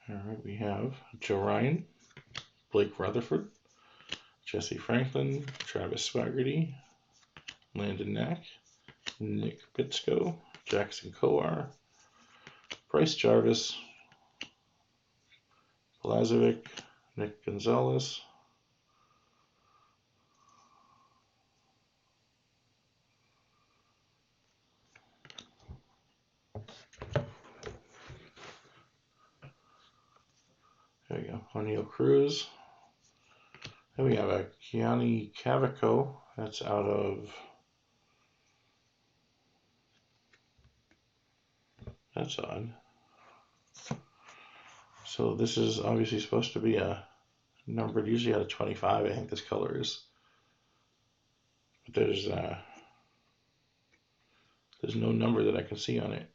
All right, we have Joe Ryan, Blake Rutherford, Jesse Franklin, Travis Swaggerty, Landon Knack, Nick Bitsko, Jackson Kowar, Bryce Jarvis, Blazovic, Nick Gonzalez, there we go, O'Neill Cruz. Then we have a Keani Cavaco, that's out of, that's odd. So this is obviously supposed to be a numbered, usually out of 25, I think this color is. But there's no number that I can see on it.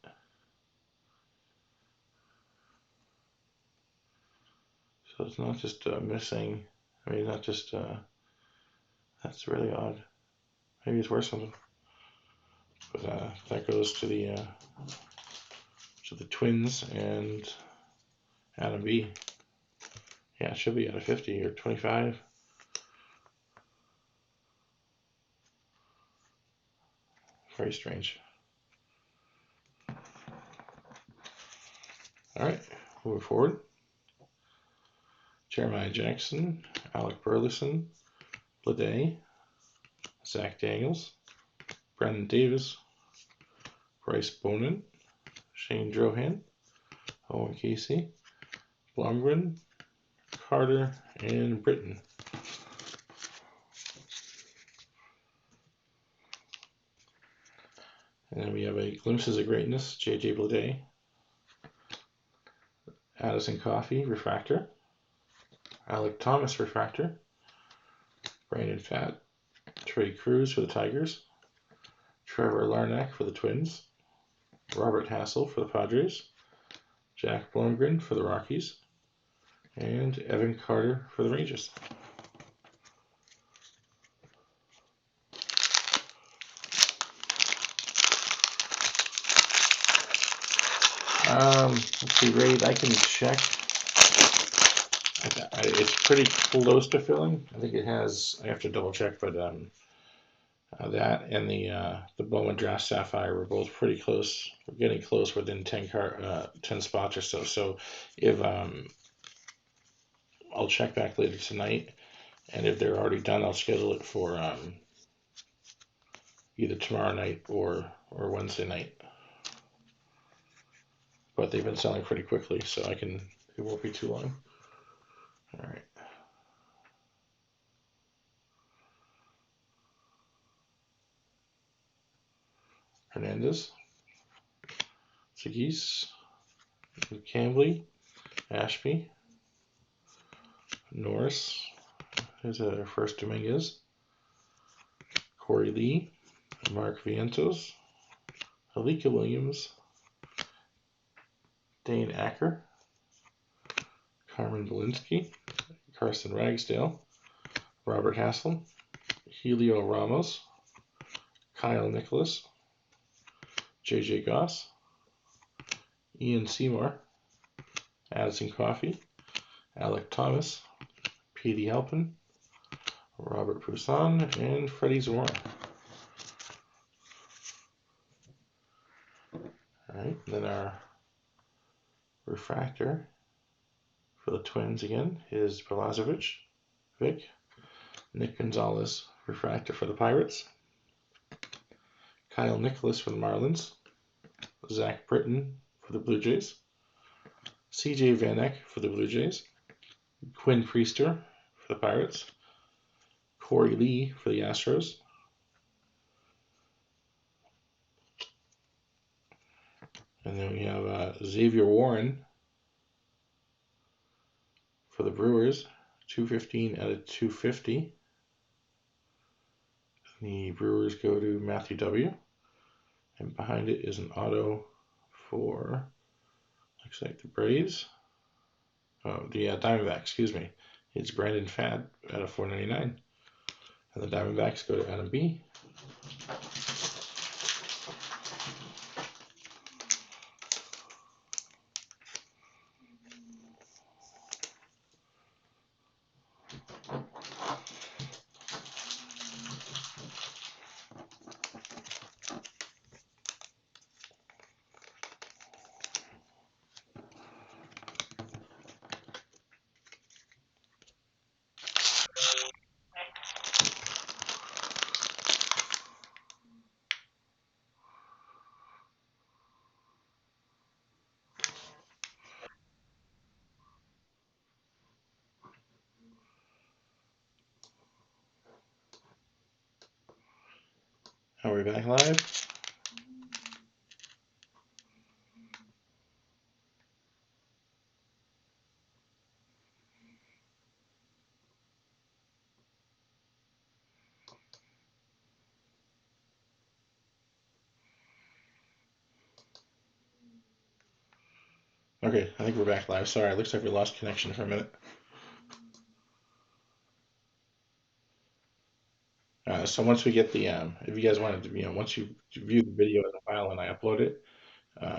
So it's not just missing, I mean, not just, that's really odd. Maybe it's worth something. But that goes to the Twins and Adam B. Yeah, it should be out of 50 or 25. Very strange. All right, moving forward. Jeremiah Jackson, Alec Burleson, Bleday, Zach Daniels, Brendan Davis, Bryce Bonin, Shane Drohan, Owen Casey, Blomgren, Carter, and Britton. And then we have a Glimpses of Greatness, J.J. Bleday, Addison Coffey, refractor, Alec Thomas, refractor, Brandon Pfaadt, Trey Cruz for the Tigers, Trevor Larnach for the Twins, Robert Hassel for the Padres, Jack Blomgren for the Rockies, and Evan Carter for the Rangers. Let's see, Raid, I can check. It's pretty close to filling. I think it has, I have to double check, but that and the Bowman Draft Sapphire were both pretty close. We're getting close within 10 spots or so. So if I'll check back later tonight, and if they're already done, I'll schedule it for either tomorrow night or Wednesday night. But they've been selling pretty quickly, so it won't be too long. All right. Hernandez, Sagis, Cambley, Ashby, Norris, there's our first Dominguez, Corey Lee, Mark Vientos, Alika Williams, Dane Acker, Carmen Belinsky, Carson Ragsdale, Robert Hassel, Helio Ramos, Kyle Nicholas, JJ Goss, Ian Seymour, Addison Coffey, Alec Thomas, Petey Halpin, Robert Poussin, and Freddie Zorn. Alright, then our refractor for the Twins again is Belazovic, Vic, Nick Gonzalez, refractor for the Pirates, Kyle Nicholas for the Marlins, Zach Britton for the Blue Jays, CJ Van Eck for the Blue Jays, Quinn Priester for the Pirates, Corey Lee for the Astros, and then we have Xavier Warren for the Brewers, 215 out of 250. The Brewers go to Matthew W. And behind it is an auto for, looks like the Braves. Oh, the Diamondbacks, excuse me. It's Brandon Fad out of 499. And the Diamondbacks go to Adam B. Are we back live? Okay, I think we're back live. Sorry, it looks like we lost connection for a minute. So once we get the, if you guys wanted to, once you view the video as a file and I upload it,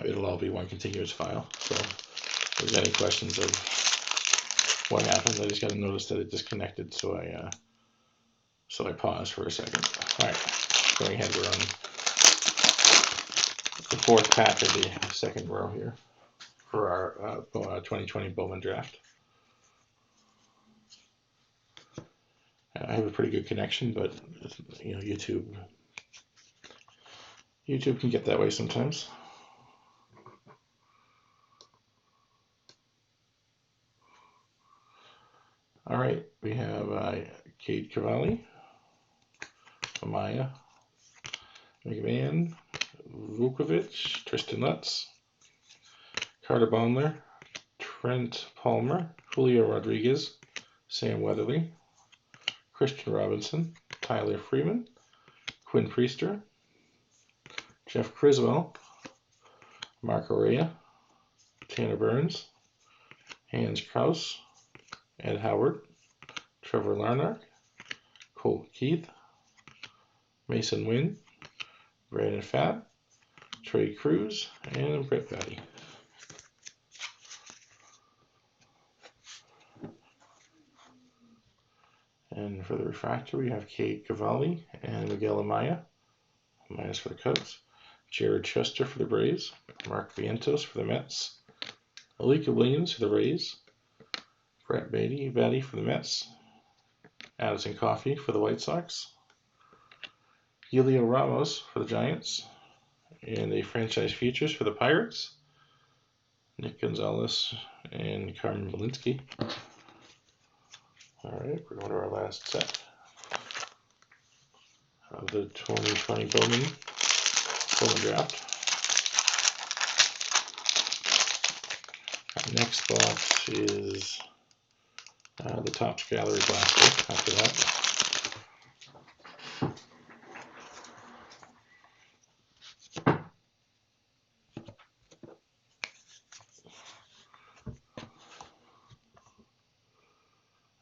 it'll all be one continuous file. So if there's any questions of what happened, I just got to notice that it disconnected, so I paused for a second. All right, going ahead, we're on the fourth pack of the second row here for our 2020 Bowman Draft. I have a pretty good connection, but YouTube can get that way sometimes. All right, we have Cade Cavalli, Amaya, McMahon, Vukovic, Tristan Lutz, Carter Baumler, Trent Palmer, Julio Rodriguez, Sam Weatherly, Christian Robinson, Tyler Freeman, Quinn Priester, Jeff Criswell, Mark Orea, Tanner Burns, Hans Kraus, Ed Howard, Trevor Larnach, Colt Keith, Mason Wynn, Brandon Fab, Trey Cruz, and Brett Batty. And for the refractor, we have Cade Cavalli and Miguel Amaya. Amaya's for the Cubs. Jared Chester for the Braves. Mark Vientos for the Mets. Alika Williams for the Rays. Brett Batty for the Mets. Addison Coffey for the White Sox. Helio Ramos for the Giants. And the franchise futures for the Pirates. Nick Gonzalez and Carmen Belinsky. All right, we're going to our last set of the 2020 Bowman Draft. Our next box is the Topps Gallery Blaster after that.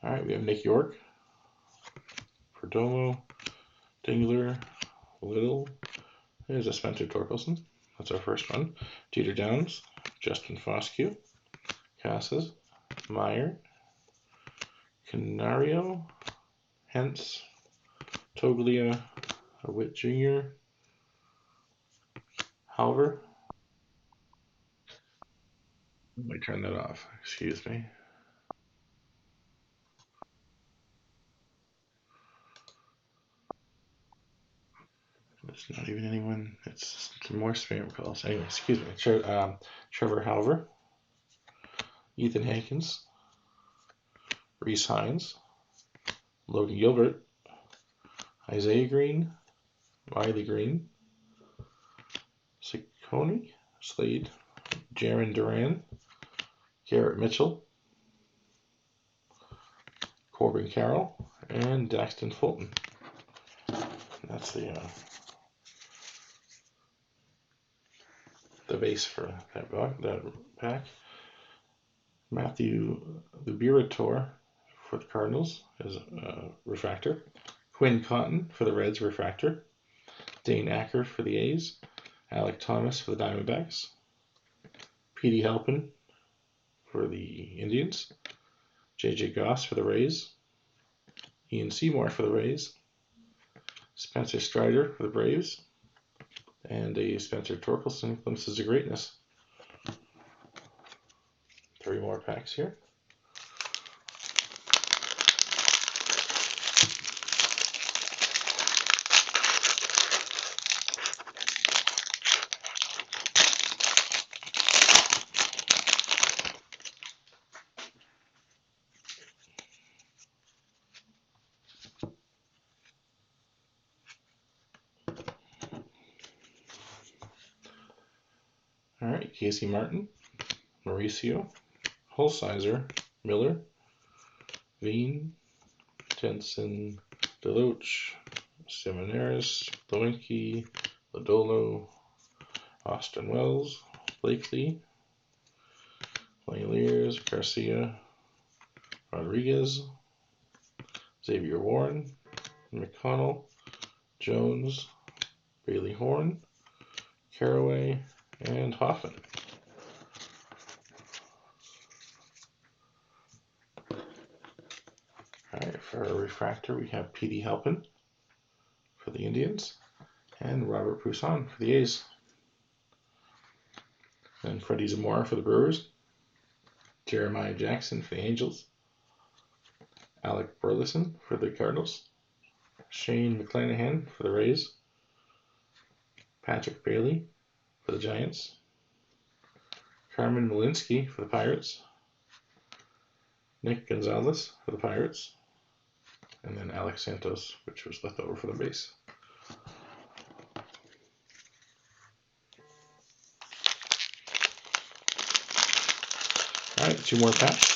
All right, we have Nick York, Perdomo, Dingler, Little. There's a Spencer Torkelson. That's our first one. Jeter Downs, Justin Foscue, Casas, Meyer, Canario, Hence, Toglia, Witt Jr., Halver. Let me turn that off. Excuse me. It's not even anyone. It's more spam calls. Anyway, excuse me. Trevor Halver, Ethan Hankins, Reese Hines, Logan Gilbert, Isaiah Green, Riley Green, Ciccone, Slade, Jaron Duran, Garrett Mitchell, Corbin Carroll, and Daxton Fulton. That's the base for that pack. Matthew Liberatore for the Cardinals is a refractor. Quinn Cotton for the Reds, refractor. Dane Acker for the A's. Alec Thomas for the Diamondbacks. Petey Halpin for the Indians. J.J. Goss for the Rays. Ian Seymour for the Rays. Spencer Strider for the Braves. And a Spencer Torkelson, Glimpses of Greatness. 3 more packs here. All right, Casey Martin, Mauricio, Holsizer, Miller, Veen, Jensen, Deloach, Simoneris, Lewinsky, Lodolo, Austin Wells, Blakely, Langeliers, Garcia, Rodriguez, Xavier Warren, McConnell, Jones, Bailey Horn, Caraway, and Hoffman. Alright, for our refractor, we have Petey Halpin for the Indians and Robert Poussin for the A's. Then Freddie Zamora for the Brewers, Jeremiah Jackson for the Angels, Alec Burleson for the Cardinals, Shane McClanahan for the Rays, Patrick Bailey for the Giants, Carmen Malinsky for the Pirates, Nick Gonzalez for the Pirates, and then Alex Santos, which was left over for the base. All right, 2 more packs.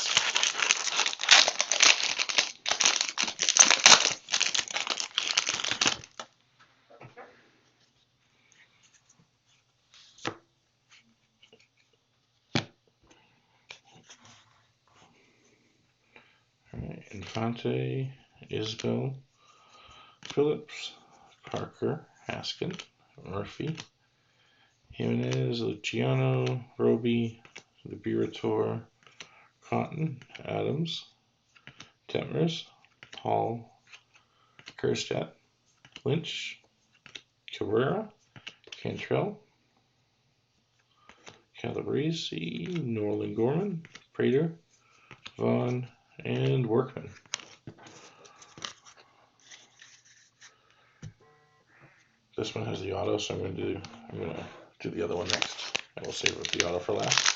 All right, Infante, Isbell, Phillips, Parker, Haskin, Murphy, Jimenez, Luciano, Roby, Liberator, Cotton, Adams, Detmers, Hall, Kerstedt, Lynch, Cabrera, Cantrell, Calabrese, Norland Gorman, Prater, Vaughn, and Workman. This one has the auto, so I'm gonna do the other one next. I will save the auto for last.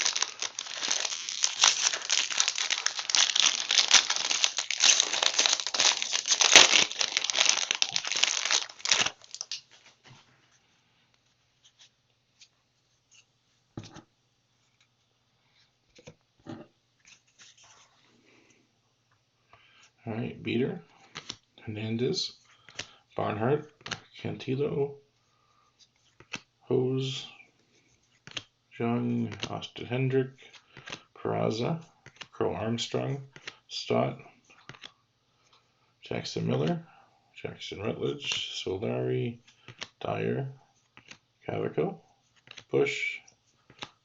All right, Beater, Hernandez, Barnhart, Cantillo, Hose, John, Austin Hendrick, Peraza, Crow Armstrong, Stott, Jackson Miller, Jackson Rutledge, Solari, Dyer, Cavaco, Bush,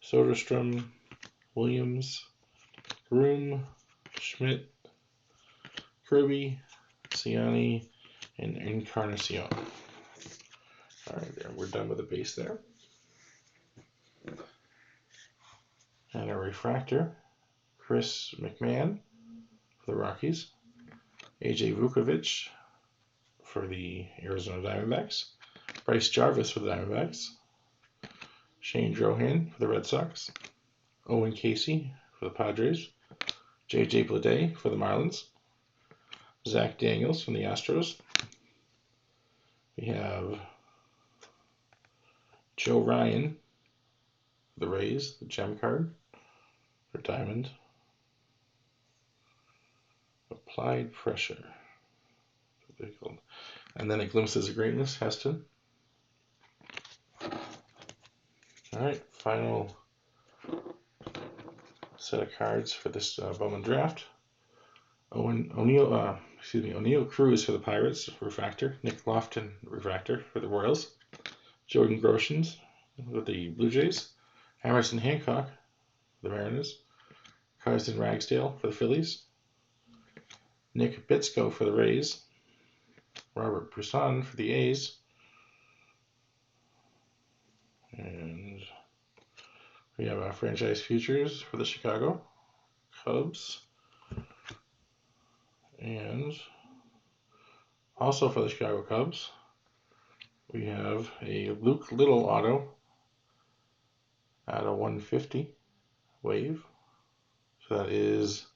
Soderstrom, Williams, Groom, Schmidt, Kirby, Ciani, and Encarnacion. Alright, there, we're done with the base there. And a refractor, Chris McMahon for the Rockies, AJ Vukovic for the Arizona Diamondbacks, Bryce Jarvis for the Diamondbacks, Shane Drohan for the Red Sox, Owen Casey for the Padres, J.J. Bleday for the Marlins, Zach Daniels from the Astros. We have Joe Ryan for the Rays, the gem card for Diamond. Applied Pressure. And then a Glimpses of Greatness, Heston. Alright, final set of cards for this Bowman Draft. O'Neill Cruz for the Pirates, refractor. Nick Lofton, refractor for the Royals. Jordan Groshans with the Blue Jays. Emerson Hancock for the Mariners. Carson Ragsdale for the Phillies. Nick Bitsko for the Rays. Robert Brisson for the A's. And we have our franchise futures for the Chicago Cubs. And also for the Chicago Cubs, we have a Luke Little auto at a 150 wave. So that is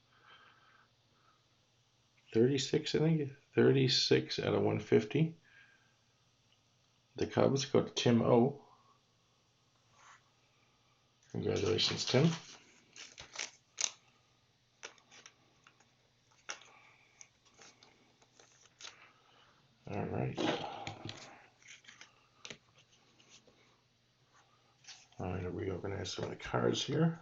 36, I think. 36 at a 150. The Cubs go to Tim O. Congratulations, Tim. All right. I'm going to reorganize some of the cards here.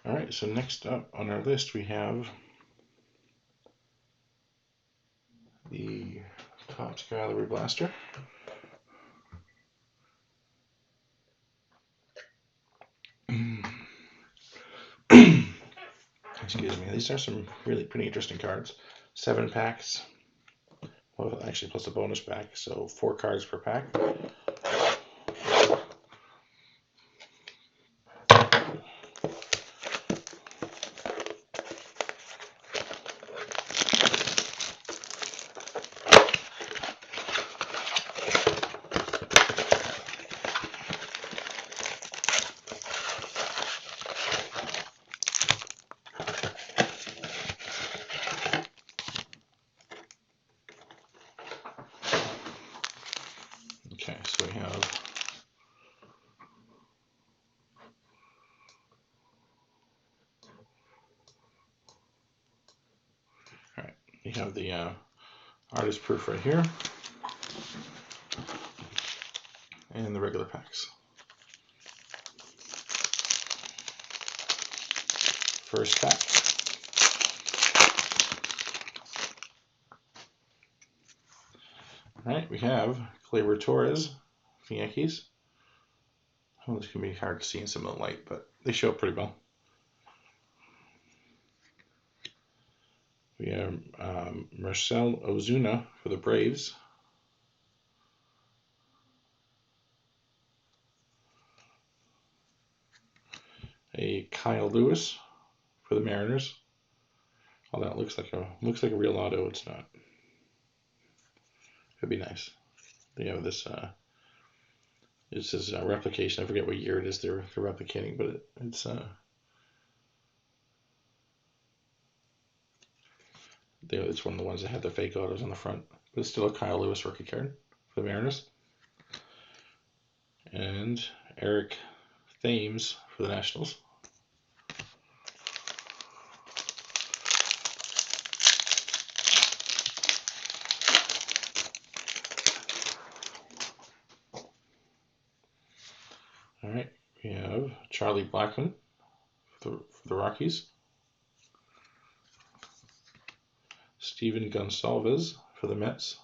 All right, so next up on our list we have the Topps Calorie Blaster. Excuse me, these are some really pretty interesting cards. 7 packs, well, actually plus a bonus pack, so 4 cards per pack. Okay, so we have we have the artist proof right here, and the regular packs. First pack. All right, we have Gleyber Torres, the Yankees. Oh, this can be hard to see in some of the light, but they show up pretty well. We have Marcell Ozuna for the Braves. A Kyle Lewis for the Mariners. Oh, that looks like a real auto. It's not. It'd be nice. They have this. This is a replication. I forget what year it is they're replicating, but it's it's one of the ones that had the fake autos on the front, but it's still a Kyle Lewis rookie card for the Mariners. And Eric Thames for the Nationals. All right, we have Charlie Blackmon for the Rockies. Steven Gonsalves for the Mets.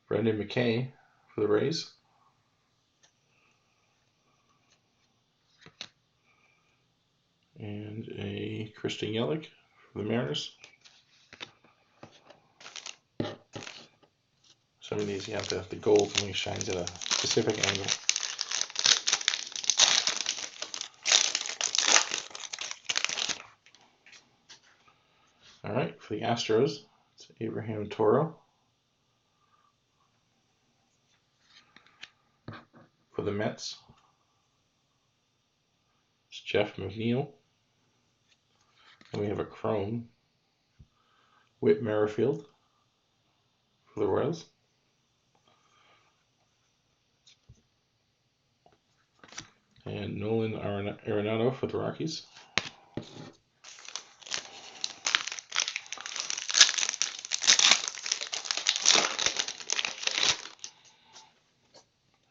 Brendan McKay for the Rays. And a Christian Yelich for the Mariners. Some of these you have the gold only shines at a specific angle. All right, for the Astros, it's Abraham Toro. For the Mets, it's Jeff McNeil. And we have a chrome, Whit Merrifield for the Royals. And Nolan Arenado for the Rockies.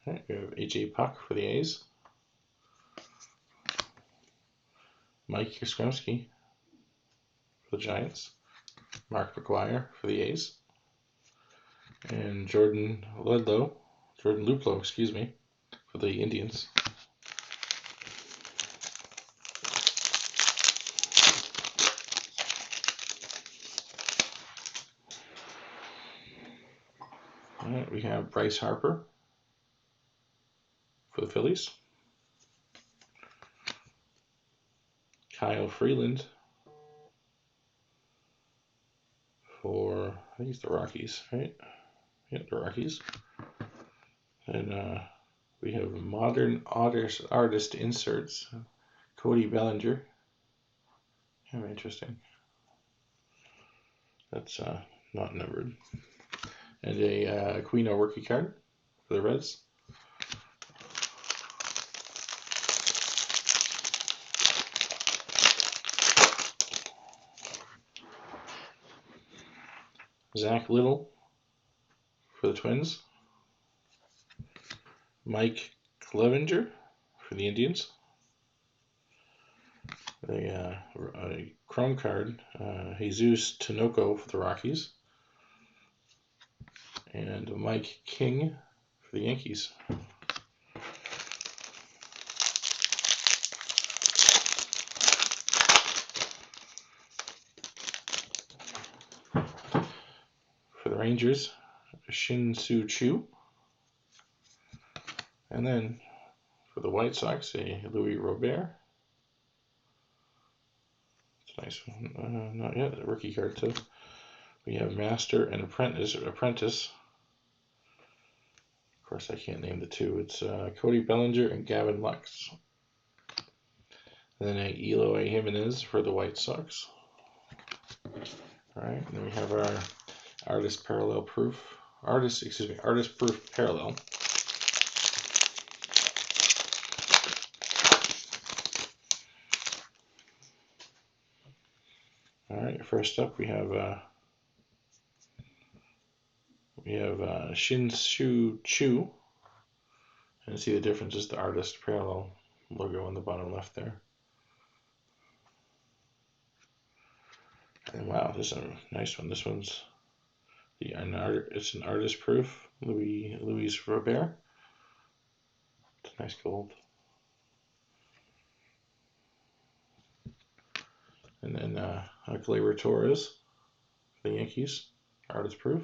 Right, we have AJ Puck for the A's. Mike Yastrzemski for the Giants. Mark McGuire for the A's. And Jordan Luplow, for the Indians. All right, we have Bryce Harper for the Phillies. Kyle Freeland for, I think it's the Rockies, right? Yeah, the Rockies. And we have modern artist inserts. Cody Bellinger. Yeah, interesting. That's not numbered. And a Aquino rookie card for the Reds. Zach Little for the Twins. Mike Clevenger for the Indians. A chrome card, Jesus Tinoco for the Rockies. And Mike King for the Yankees. For the Rangers, Shin-Soo Choo. And then for the White Sox, a Louis Robert. It's a nice one. Not yet, a rookie card too. We have Master and Apprentice. Of course, I can't name the two. It's Cody Bellinger and Gavin Lux. And then a Eloy Jimenez for the White Sox. All right, and then we have our artist proof parallel. All right, first up we have Shin-Soo Choo, and see the difference is the artist parallel logo on the bottom left there. And wow, this is a nice one. This one's it's an artist proof, Louis Robert. It's a nice gold. And then Gleyber Torres for the Yankees, artist proof.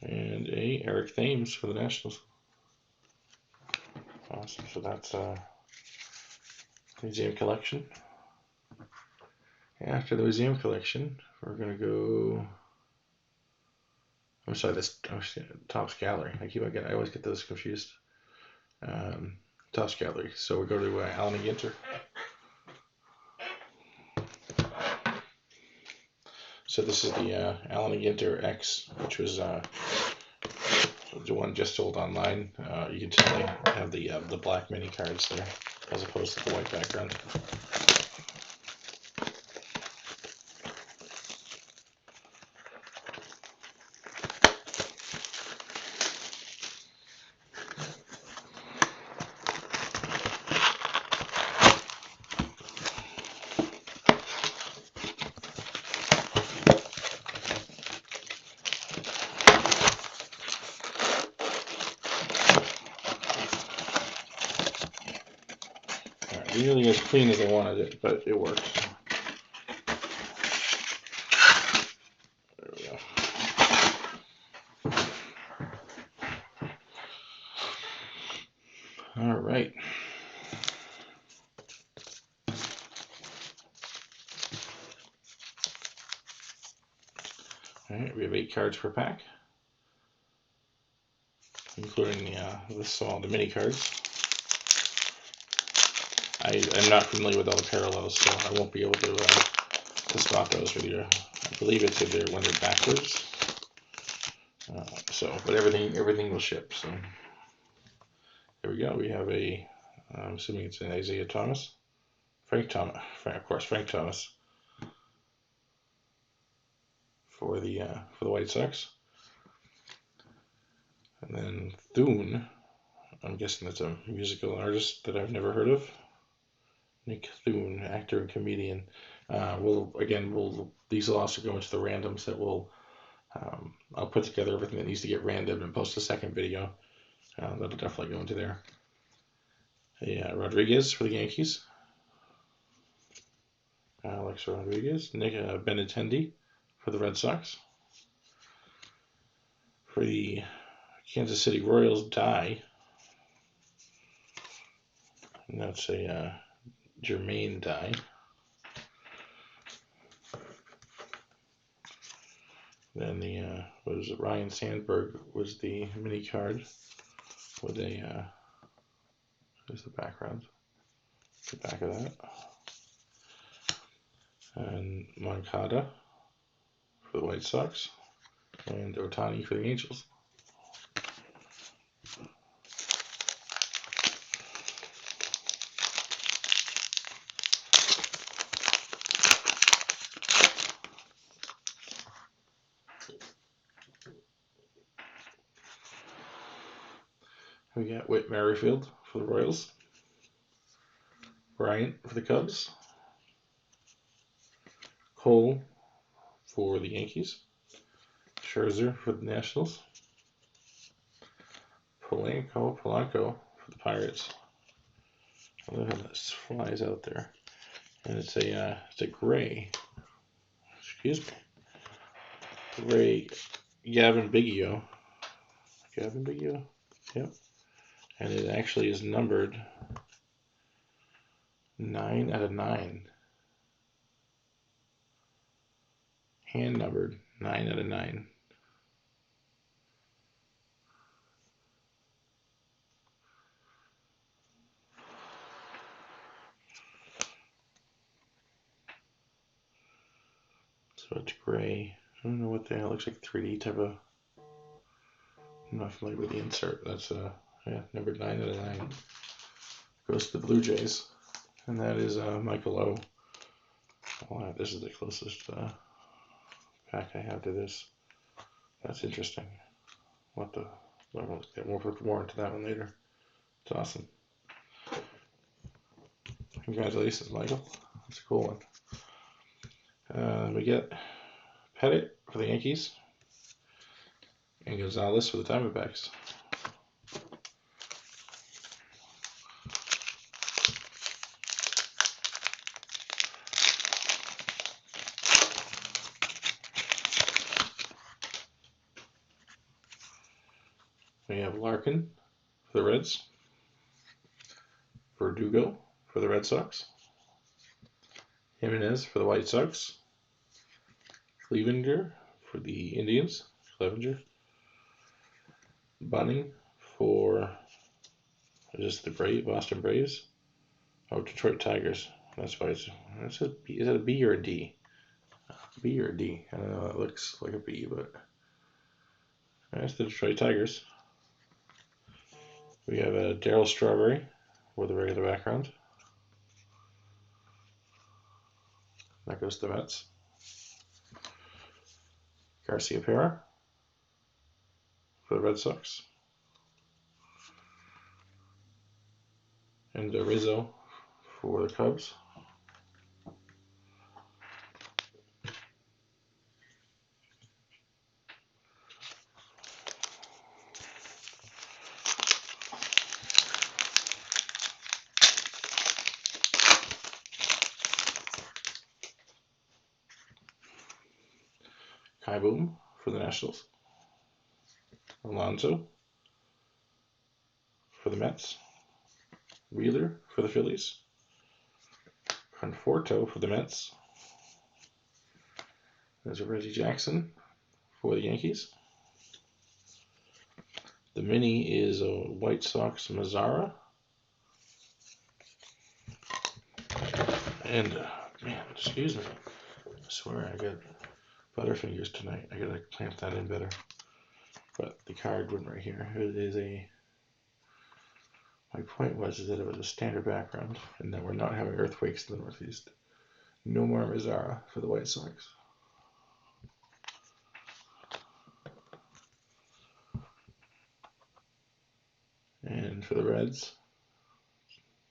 And a Eric Thames for the Nationals. Awesome. So that's the museum collection. After the museum collection, we're gonna go. I'm sorry, this Topps Gallery. I always get those confused. Topps Gallery. So we go to Allen and Ginter. So this is the Allen and Ginter X, which was the one just sold online. You can tell they have the black mini cards there, as opposed to the white background. nearly as clean as I wanted it, but it works. There we go. All right. All right, we have 8 cards per pack, including the mini cards. I'm not familiar with all the parallels, so I won't be able to spot those with you. I believe it's either when they're backwards. But everything will ship. So there we go. We have I'm assuming it's an Isaiah Thomas, Frank Thomas for the White Sox, and then Thune. I'm guessing that's a musical artist that I've never heard of. Nick Thune, actor and comedian. These will also go into the randoms that I'll put together everything that needs to get randomed and post a second video. That'll definitely go into there. Rodriguez for the Yankees. Alex Rodriguez. Nick Benintendi for the Red Sox. For the Kansas City Royals, die. And that's a Jermaine die. Then Ryan Sandberg was the mini card with there's the background, the back of that. And Moncada for the White Sox. And Ohtani for the Angels. We got Whit Merrifield for the Royals. Bryant for the Cubs. Cole for the Yankees. Scherzer for the Nationals. Polanco for the Pirates. I love how this flies out there. And it's a gray. Excuse me. Gray Gavin Biggio. Yep. And it actually is numbered 9 out of 9. Hand numbered 9 out of 9. So it's gray. I don't know what the hell, it looks like 3D type of. I'm not familiar with the insert. That's numbered 9 out of 9. Goes to the Blue Jays. And that is Michael O. Oh, this is the closest pack I have to this. That's interesting. I'll get more into that one later. It's awesome. Congratulations, Michael. That's a cool one. We get Pettit for the Yankees and Gonzalez for the Diamondbacks. We have Larkin for the Reds. Verdugo for the Red Sox. Jimenez for the White Sox. Clevenger for the Indians. Bunning for just the Boston Braves. Oh, Detroit Tigers. That's why is it a B or a D? B or a D? I don't know. It looks like a B, but that's the Detroit Tigers. We have a Darryl Strawberry with a regular background. That goes to the Mets. Garciaparra for the Red Sox. And Rizzo for the Cubs. Boom for the Nationals. Alonso for the Mets. Wheeler for the Phillies. Conforto for the Mets. There's a Reggie Jackson for the Yankees. The mini is a White Sox Mazzara. And, man, excuse me. I swear I got butterfingers tonight. I gotta clamp that in better. But the card went right here. It is a... My point was that it was a standard background, and that we're not having earthquakes in the Northeast. No more Mazzara for the White Sox. And for the Reds,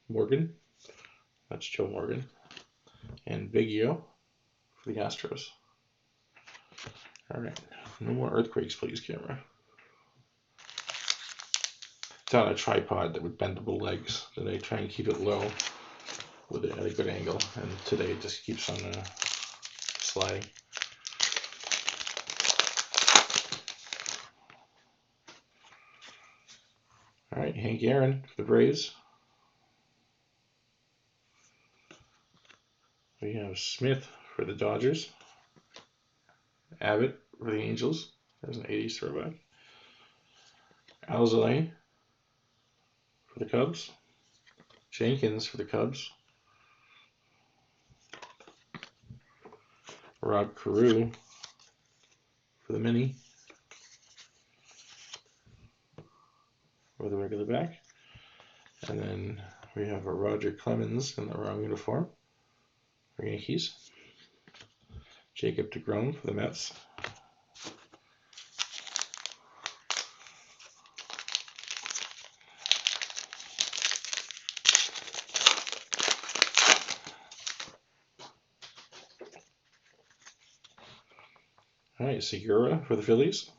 Morgan. That's Joe Morgan. And Big Yo for the Astros. Alright, no more earthquakes, please, camera. It's on a tripod that would bend the legs. Then I try and keep it low with it at a good angle. And today it just keeps on sliding. Alright, Hank Aaron for the Braves. We have Smith for the Dodgers. Abbott for the Angels. There's an 80s throwback. Alzolay for the Cubs. Jenkins for the Cubs. Rob Carew for the mini. For the regular back. And then we have a Roger Clemens in the wrong uniform for Yankees. Jacob deGrom for the Mets. All right, Segura for the Phillies.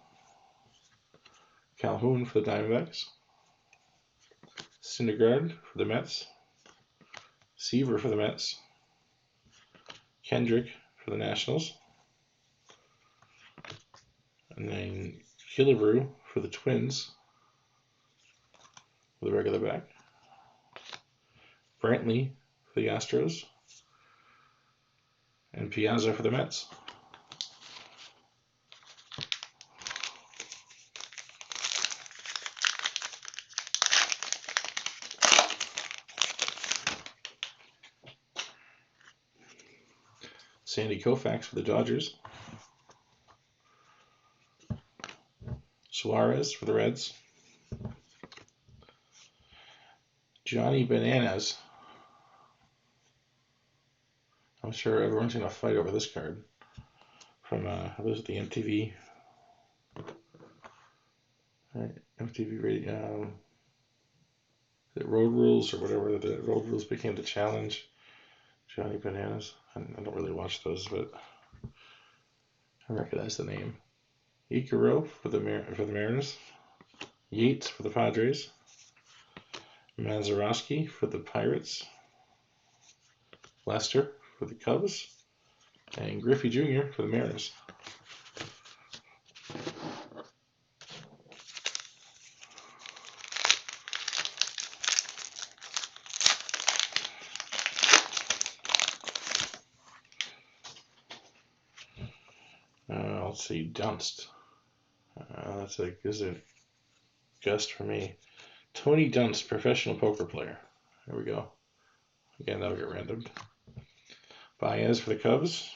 Calhoun for the Diamondbacks. Syndergaard for the Mets. Seaver for the Mets. Kendrick for the Nationals. And then Killebrew for the Twins with a regular back. Brantley for the Astros. And Piazza for the Mets. Sandy Koufax for the Dodgers. Suarez for the Reds. Johnny Bananas. I'm sure everyone's going to fight over this card. From, what is it, the MTV? Right, MTV radio. The Road Rules or whatever. The Road Rules became the challenge. Johnny Bananas. I don't really watch those, but I recognize the name. Ichiro for the Mariners. Yates for the Padres. Mazeroski for the Pirates. Lester for the Cubs. And Griffey Jr. for the Mariners. Let's see, Dunst. That's a gust for me. Tony Dunst, professional poker player. There we go. Again, that'll get randomed. Baez for the Cubs.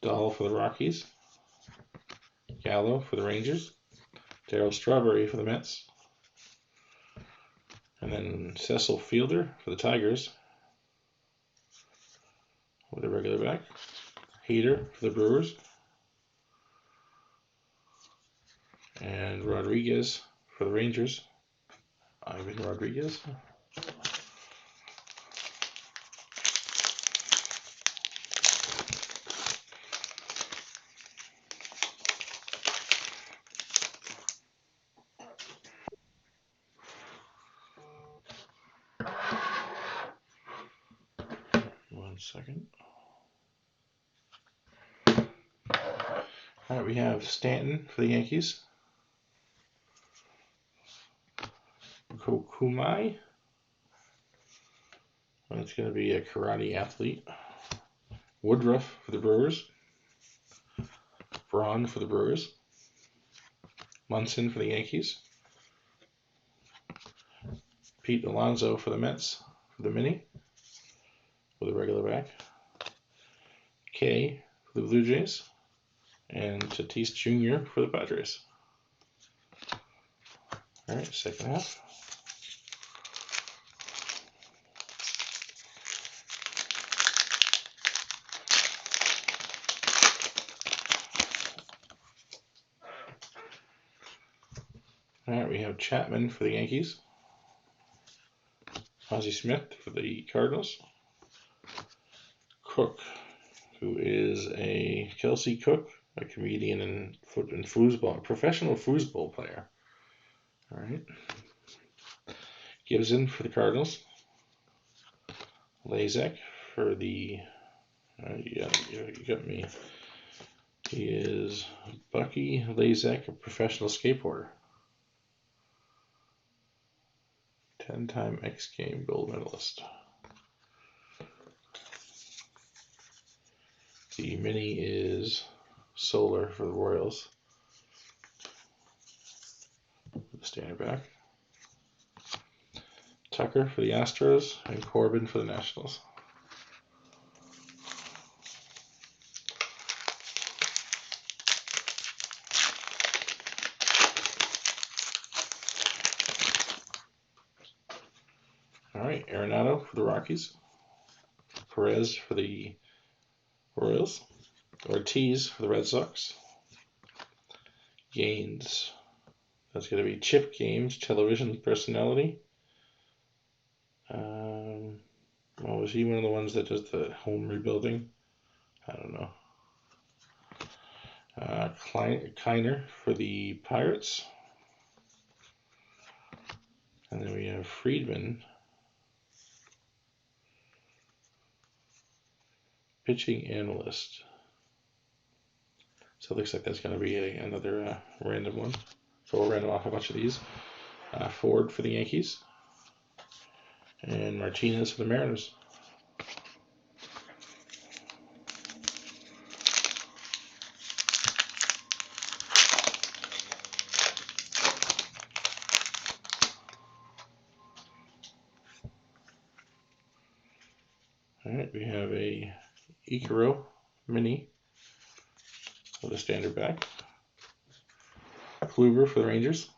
Dahl for the Rockies. Gallo for the Rangers. Darryl Strawberry for the Mets. And then Cecil Fielder for the Tigers. With a regular back. Hader for the Brewers. And Rodriguez for the Rangers. Ivan Rodriguez. One second. All right, we have Stanton for the Yankees. Kokumai. That's going to be a karate athlete. Woodruff for the Brewers. Braun for the Brewers. Munson for the Yankees. Pete Alonso for the Mets, for the mini, with a regular back. K for the Blue Jays. And Tatis Jr. for the Padres. All right, second half. All right, we have Chapman for the Yankees. Ozzie Smith for the Cardinals. Cook, who is a Kelsey Cook, a comedian and foosball, professional foosball player. All right. Gibson for the Cardinals. Lazek for the. You got me. He is Bucky Lazek, a professional skateboarder. 10-time X Game gold medalist. The mini is Solar for the Royals. The standard back. Tucker for the Astros and Corbin for the Nationals. All right, Arenado for the Rockies. Perez for the Royals. Ortiz for the Red Sox. Gaines. That's going to be Chip Games, television personality. Was he one of the ones that does the home rebuilding? I don't know. Kiner for the Pirates. And then we have Friedman, pitching analyst. So it looks like that's going to be another random one. So we'll random off a bunch of these. Ford for the Yankees. And Martinez for the Mariners. All right, we have a Ikaro mini with a standard back. Kluber for the Rangers.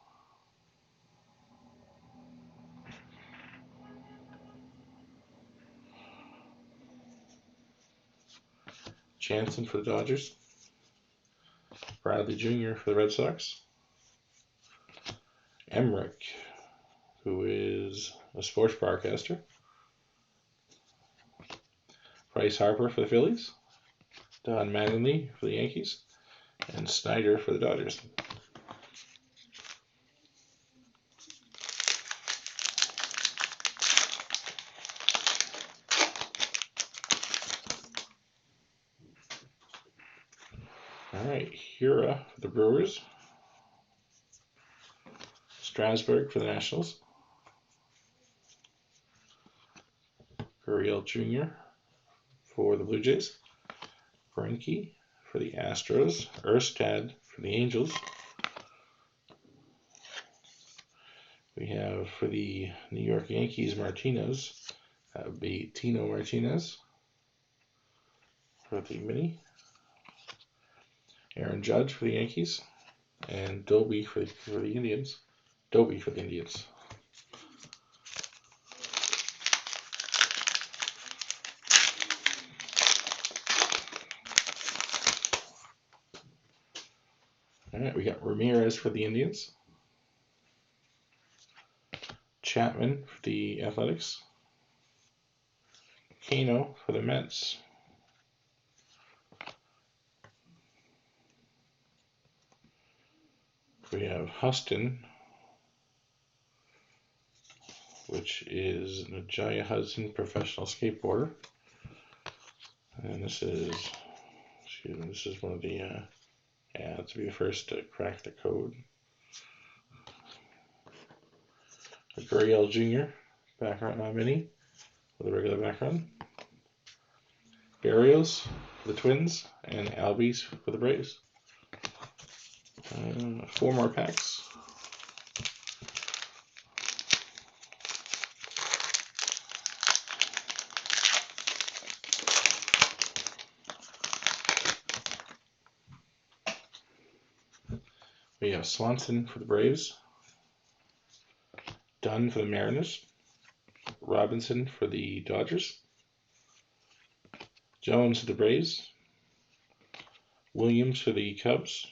Jansen for the Dodgers. Bradley Jr. for the Red Sox. Emmerich, who is a sports broadcaster. Bryce Harper for the Phillies. Don Mattingly for the Yankees. And Snyder for the Dodgers. All right, Hira for the Brewers. Strasburg for the Nationals. Gurriel Jr. for the Blue Jays. Greinke for the Astros. Erstad for the Angels. We have for the New York Yankees Martinez. That would be Tino Martinez for the mini. Aaron Judge for the Yankees. And Doby for the Indians. Doby for the Indians. All right, we got Ramirez for the Indians. Chapman for the Athletics. Kano for the Mets. We have Huston, which is Najaya Hudson, professional skateboarder. And this is one of the Yeah, to be the first to crack the code. A Gurriel Jr. background mini with a regular background. Barrios for the Twins, and Albies for the Braves. 4 more packs. We have Swanson for the Braves, Dunn for the Mariners, Robinson for the Dodgers, Jones for the Braves, Williams for the Cubs,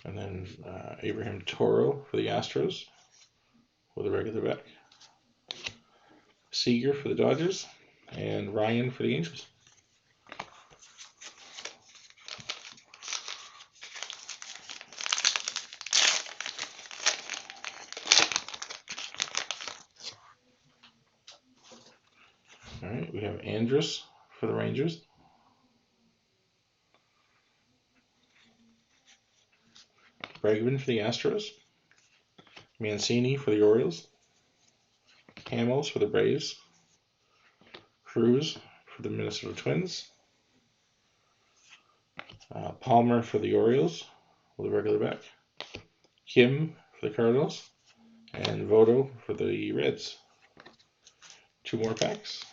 and then Abraham Toro for the Astros with a regular back, Seager for the Dodgers, and Ryan for the Angels. All right, we have Andrus for the Rangers, Bregman for the Astros, Mancini for the Orioles, Hamels for the Braves, Cruz for the Minnesota Twins, Palmer for the Orioles with a regular back, Kim for the Cardinals, and Voto for the Reds. 2 more packs.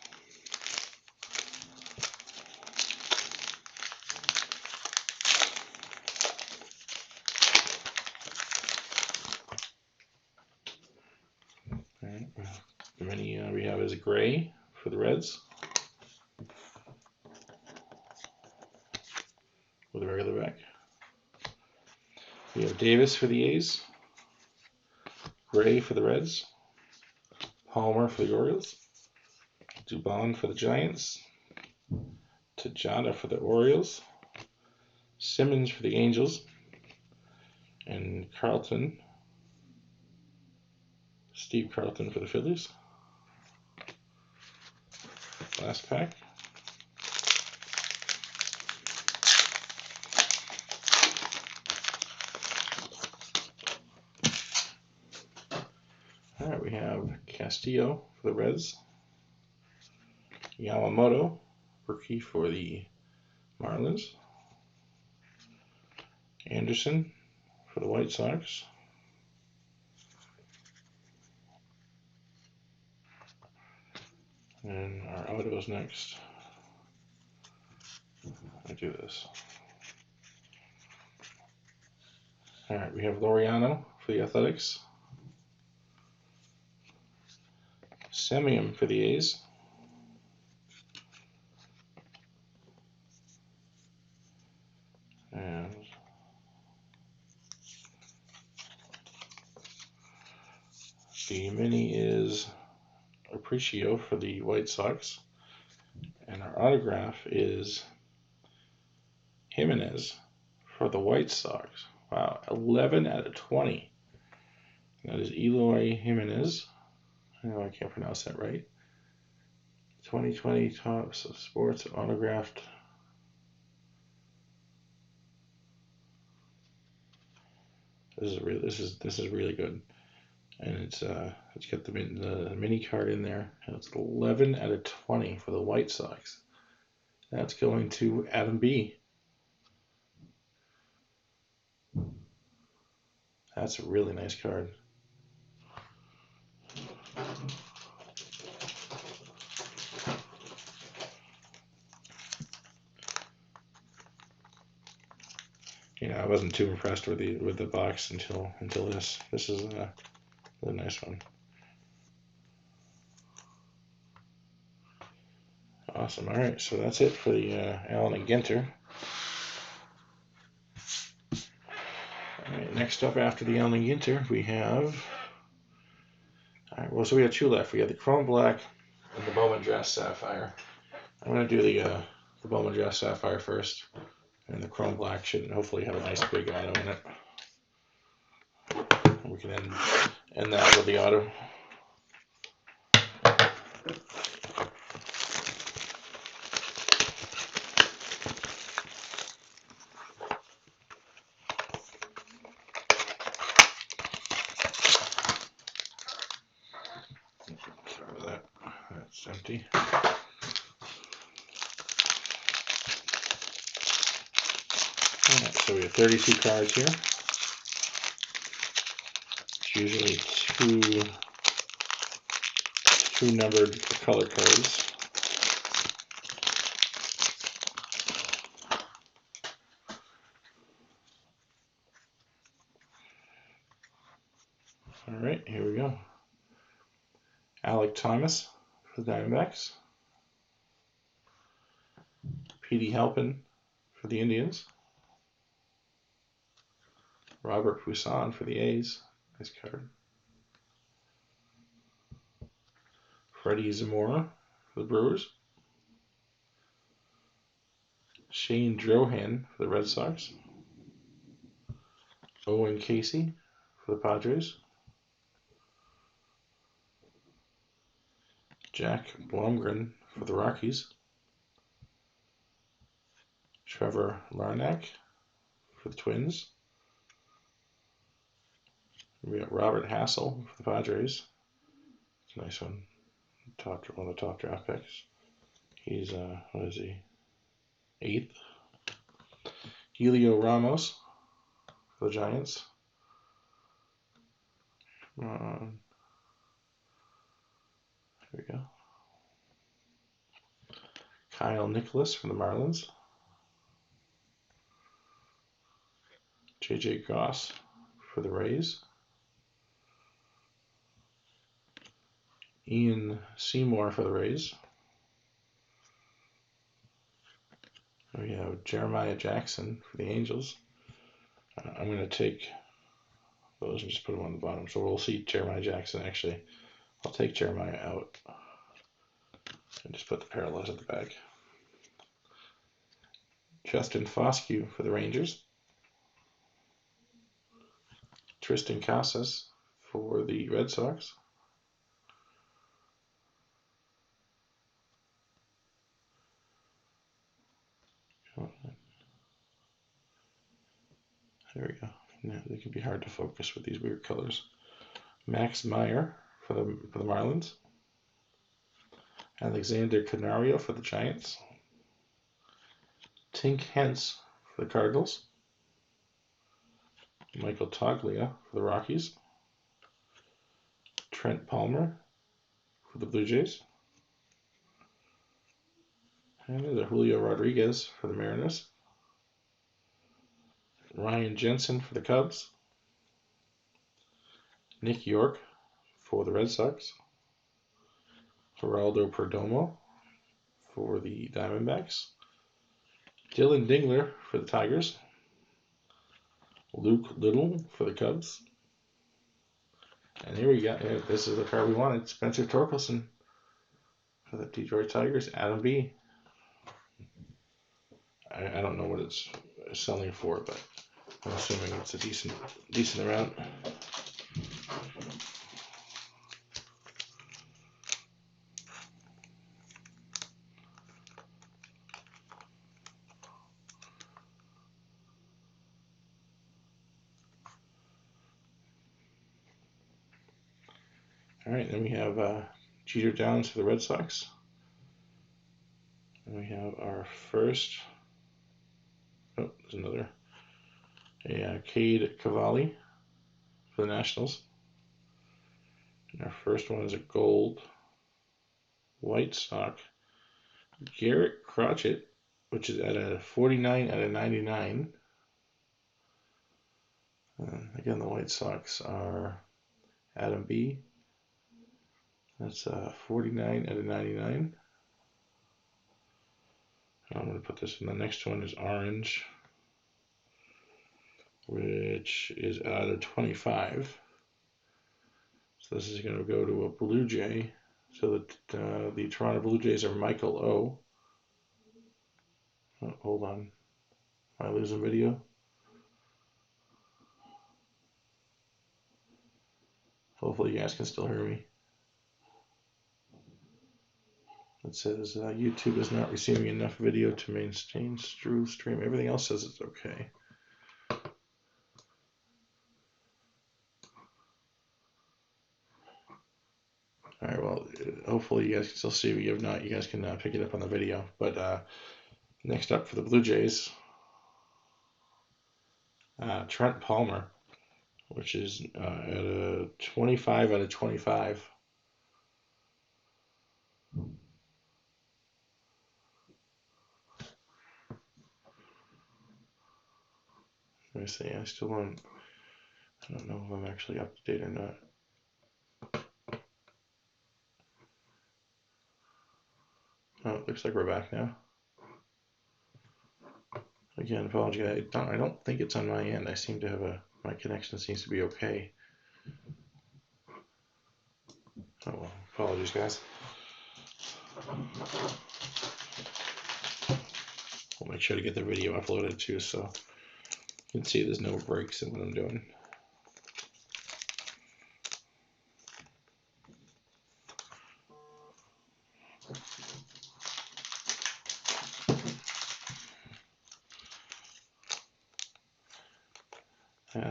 All right. The mini we have is Gray for the Reds with a regular back. We have Davis for the A's, Gray for the Reds, Palmer for the Orioles, Dubon for the Giants, Tejada for the Orioles, Simmons for the Angels, and Steve Carlton for the Phillies. Last pack. All right, we have Castillo for the Reds, Yamamoto, rookie for the Marlins, Anderson for the White Sox, and our autos next. I do this. All right, we have Laureano for the Athletics, Semien for the A's, and the mini is Aparicio for the White Sox, and our autograph is Jimenez for the White Sox. Wow, 11 out of 20. That is Eloy Jimenez. I know I can't pronounce that right. 2020 Topps Sports autographed. This is really good, and it's got the mini card in there, and it's 11 out of 20 for the White Sox. That's going to Adam B. That's a really nice card. I wasn't too impressed with the box until this. This is a nice one. Awesome. All right, so that's it for the Allen and Ginter. All right, next up after the Allen and Ginter, we have. All right, well, so we have 2 left. We have the Chrome Black and the Bowman Draft Sapphire. I'm going to do the Bowman Draft Sapphire first, and the Chrome Black should hopefully have a nice big auto in it. And we can end that with the auto. It's empty. Alright, so we have 32 cards here. It's usually two numbered color cards. Alright, here we go. Alec Thomas for the Diamondbacks. Petey Halpin for the Indians. Robert Poussaint for the A's. Nice card. Freddie Zamora for the Brewers. Shane Drohan for the Red Sox. Owen Casey for the Padres. Jack Blomgren for the Rockies. Trevor Larnach for the Twins. We got Robert Hassel for the Padres. It's a nice one. One of the top draft picks. He's, what is he? 8th. Helio Ramos for the Giants. Come on. There we go. Kyle Nicholas for the Marlins. JJ Goss for the Rays. Ian Seymour for the Rays. We have Jeremiah Jackson for the Angels. I'm going to take those and just put them on the bottom. So we'll see Jeremiah Jackson. Actually, I'll take Jeremiah out and just put the parallels at the back. Justin Foscue for the Rangers. Tristan Casas for the Red Sox. There we go. Now they can be hard to focus with these weird colors. Max Meyer for the Marlins. Alexander Canario for the Giants. Tink Hence for the Cardinals. Michael Toglia for the Rockies. Trent Palmer for the Blue Jays. And there's a Julio Rodriguez for the Mariners. Ryan Jensen for the Cubs. Nick York for the Red Sox. Geraldo Perdomo for the Diamondbacks. Dylan Dingler for the Tigers. Luke Little for the Cubs. And here we go. This is the card we wanted. Spencer Torkelson for the Detroit Tigers. Adam B. I don't know what it's selling for, but I'm assuming it's a decent amount. All right, then we have Jeter Downs for the Red Sox. And we have our first. Oh, there's another. Cade Cavalli for the Nationals. And our first one is a gold White Sox. Garrett Crotchet, which is at a 49 out of 99. Again, the White Sox are Adam B. That's 49 out of 99. I'm going to put this in. The next one is orange, which is out of 25. So this is going to go to a Blue Jay. So the Toronto Blue Jays are Michael O. Oh, hold on. Am I losing video? Hopefully you guys can still hear me. It says YouTube is not receiving enough video to maintain stream. Everything else says it's okay. All right, well, Well, hopefully you guys can still see me. If not, you guys can pick it up on the video. But next up for the Blue Jays, Trent Palmer, which is at a 25 out of 25. Let me see. I don't know if I'm actually up to date or not. Oh, it looks like we're back now. Again, apologize. I don't think it's on my end. I seem to have my connection seems to be okay. Oh well, apologies, guys. We'll make sure to get the video uploaded too, so you can see there's no breaks in what I'm doing.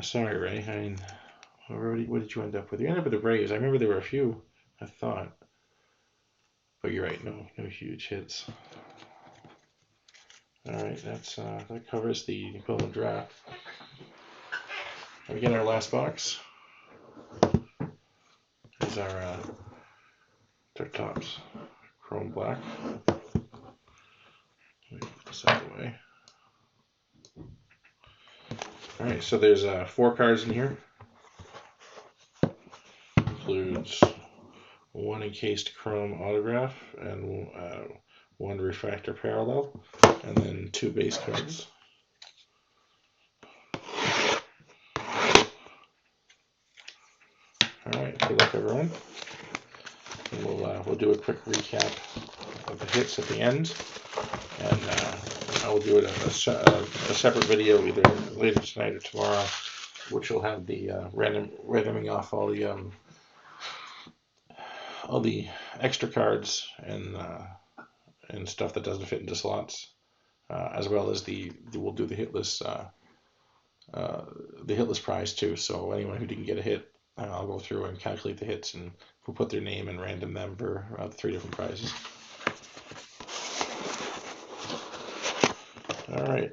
Sorry, Ray. I mean, what did you end up with? You ended up with the Braves. I remember there were a few, I thought. But you're right, no huge hits. Alright, that covers the Bowman Draft. Again, our last box is our Tops Chrome Black. Let me put this out of the way. Alright, so there's 4 cards in here. Includes 1 encased chrome autograph and 1 refractor parallel, and then 2 base cards. Alright, good luck everyone. And we'll do a quick recap of the hits at the end, and I will do it a separate video either later tonight or tomorrow, which will have the randoming off all the extra cards and stuff that doesn't fit into slots, as well as we'll do the hitless prize too. So anyone who didn't get a hit, I'll go through and calculate the hits, and we'll put their name and random them for the 3 different prizes. All right.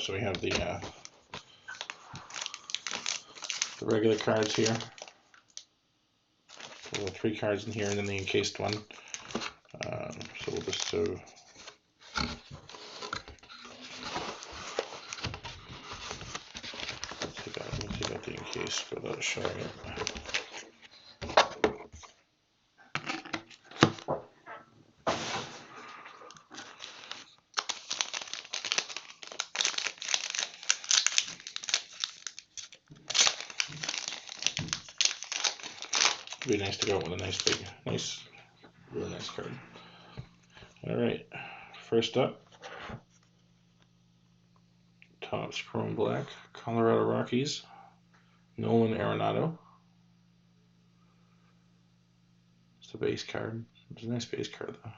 So we have the regular cards here. So the 3 cards in here, and then the encased one. So we'll just take out the encased without showing it. It'd be nice to go with a really nice card. All right, first up, Topps Chrome Black, Colorado Rockies, Nolan Arenado. It's a base card. It's a nice base card though.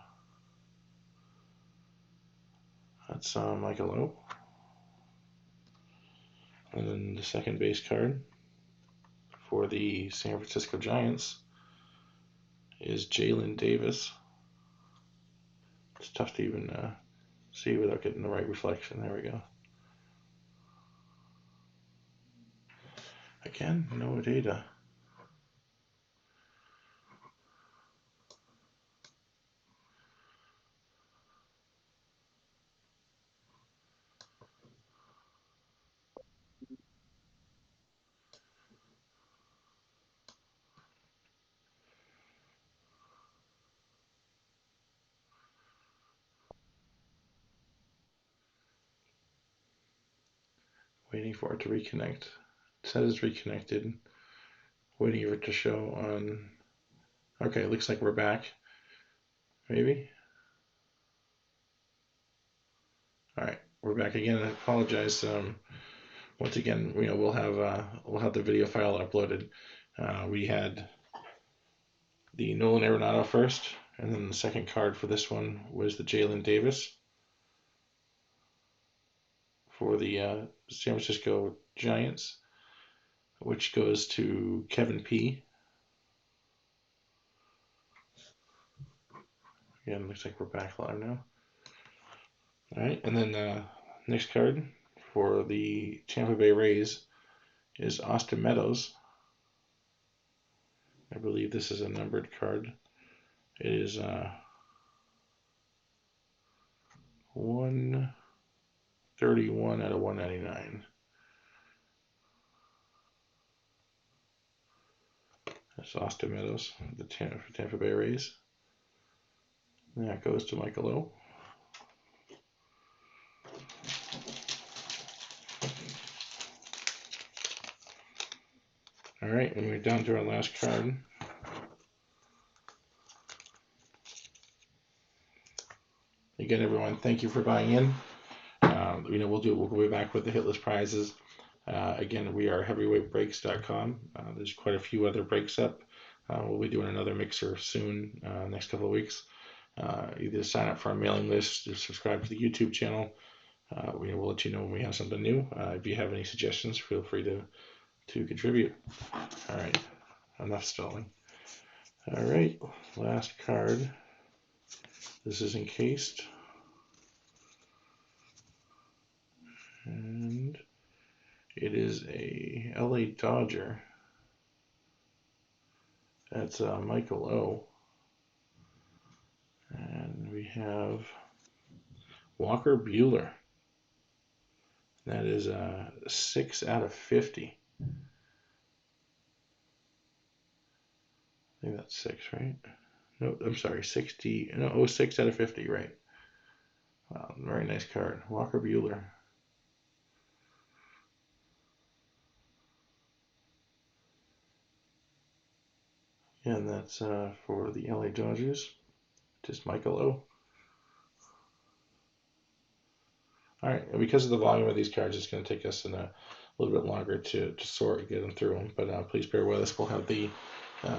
That's Michael O. And then the second base card for the San Francisco Giants is Jalen Davis. It's tough to even see without getting the right reflection. There we go. Again, no data. Waiting for it to reconnect. It says it's reconnected. Waiting for it to show on. Okay, it looks like we're back. Maybe. All right, we're back again. I apologize. Once again, we'll have the video file uploaded. We had the Nolan Arenado first, and then the second card for this one was the Jalen Davis. for the San Francisco Giants, which goes to Kevin P. Again, looks like we're back live now. All right, and then next card for the Tampa Bay Rays is Austin Meadows. I believe this is a numbered card. It is 131 out of 199. That's Austin Meadows, the Tampa Bay Rays. And that goes to Michael O. All right, and we're down to our last card. Again, everyone, thank you for buying in. We'll be back with the hit list prizes. Again, we are heavyweightbreaks.com. There's quite a few other breaks up. We'll be doing another mixer soon, next couple of weeks. Either sign up for our mailing list or subscribe to the YouTube channel. We'll let you know when we have something new. If you have any suggestions, feel free to contribute. All right, enough stalling. All right, last card. This is encased. And it is a LA Dodger. That's Michael O. And we have Walker Buehler. That is 6 out of 50. I think that's 6, right? No, I'm sorry, 60. No, 6 out of 50, right? Wow, very nice card. Walker Buehler. And that's for the LA Dodgers. Just Michael O. All right, and because of the volume of these cards, it's going to take us a little bit longer to sort and get them through them. But please bear with us. We'll have the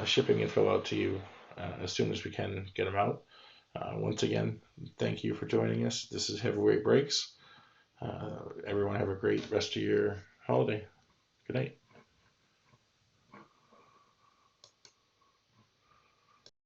shipping info out to you as soon as we can get them out. Once again, thank you for joining us. This is Heavyweight Breaks. Everyone have a great rest of your holiday. Good night.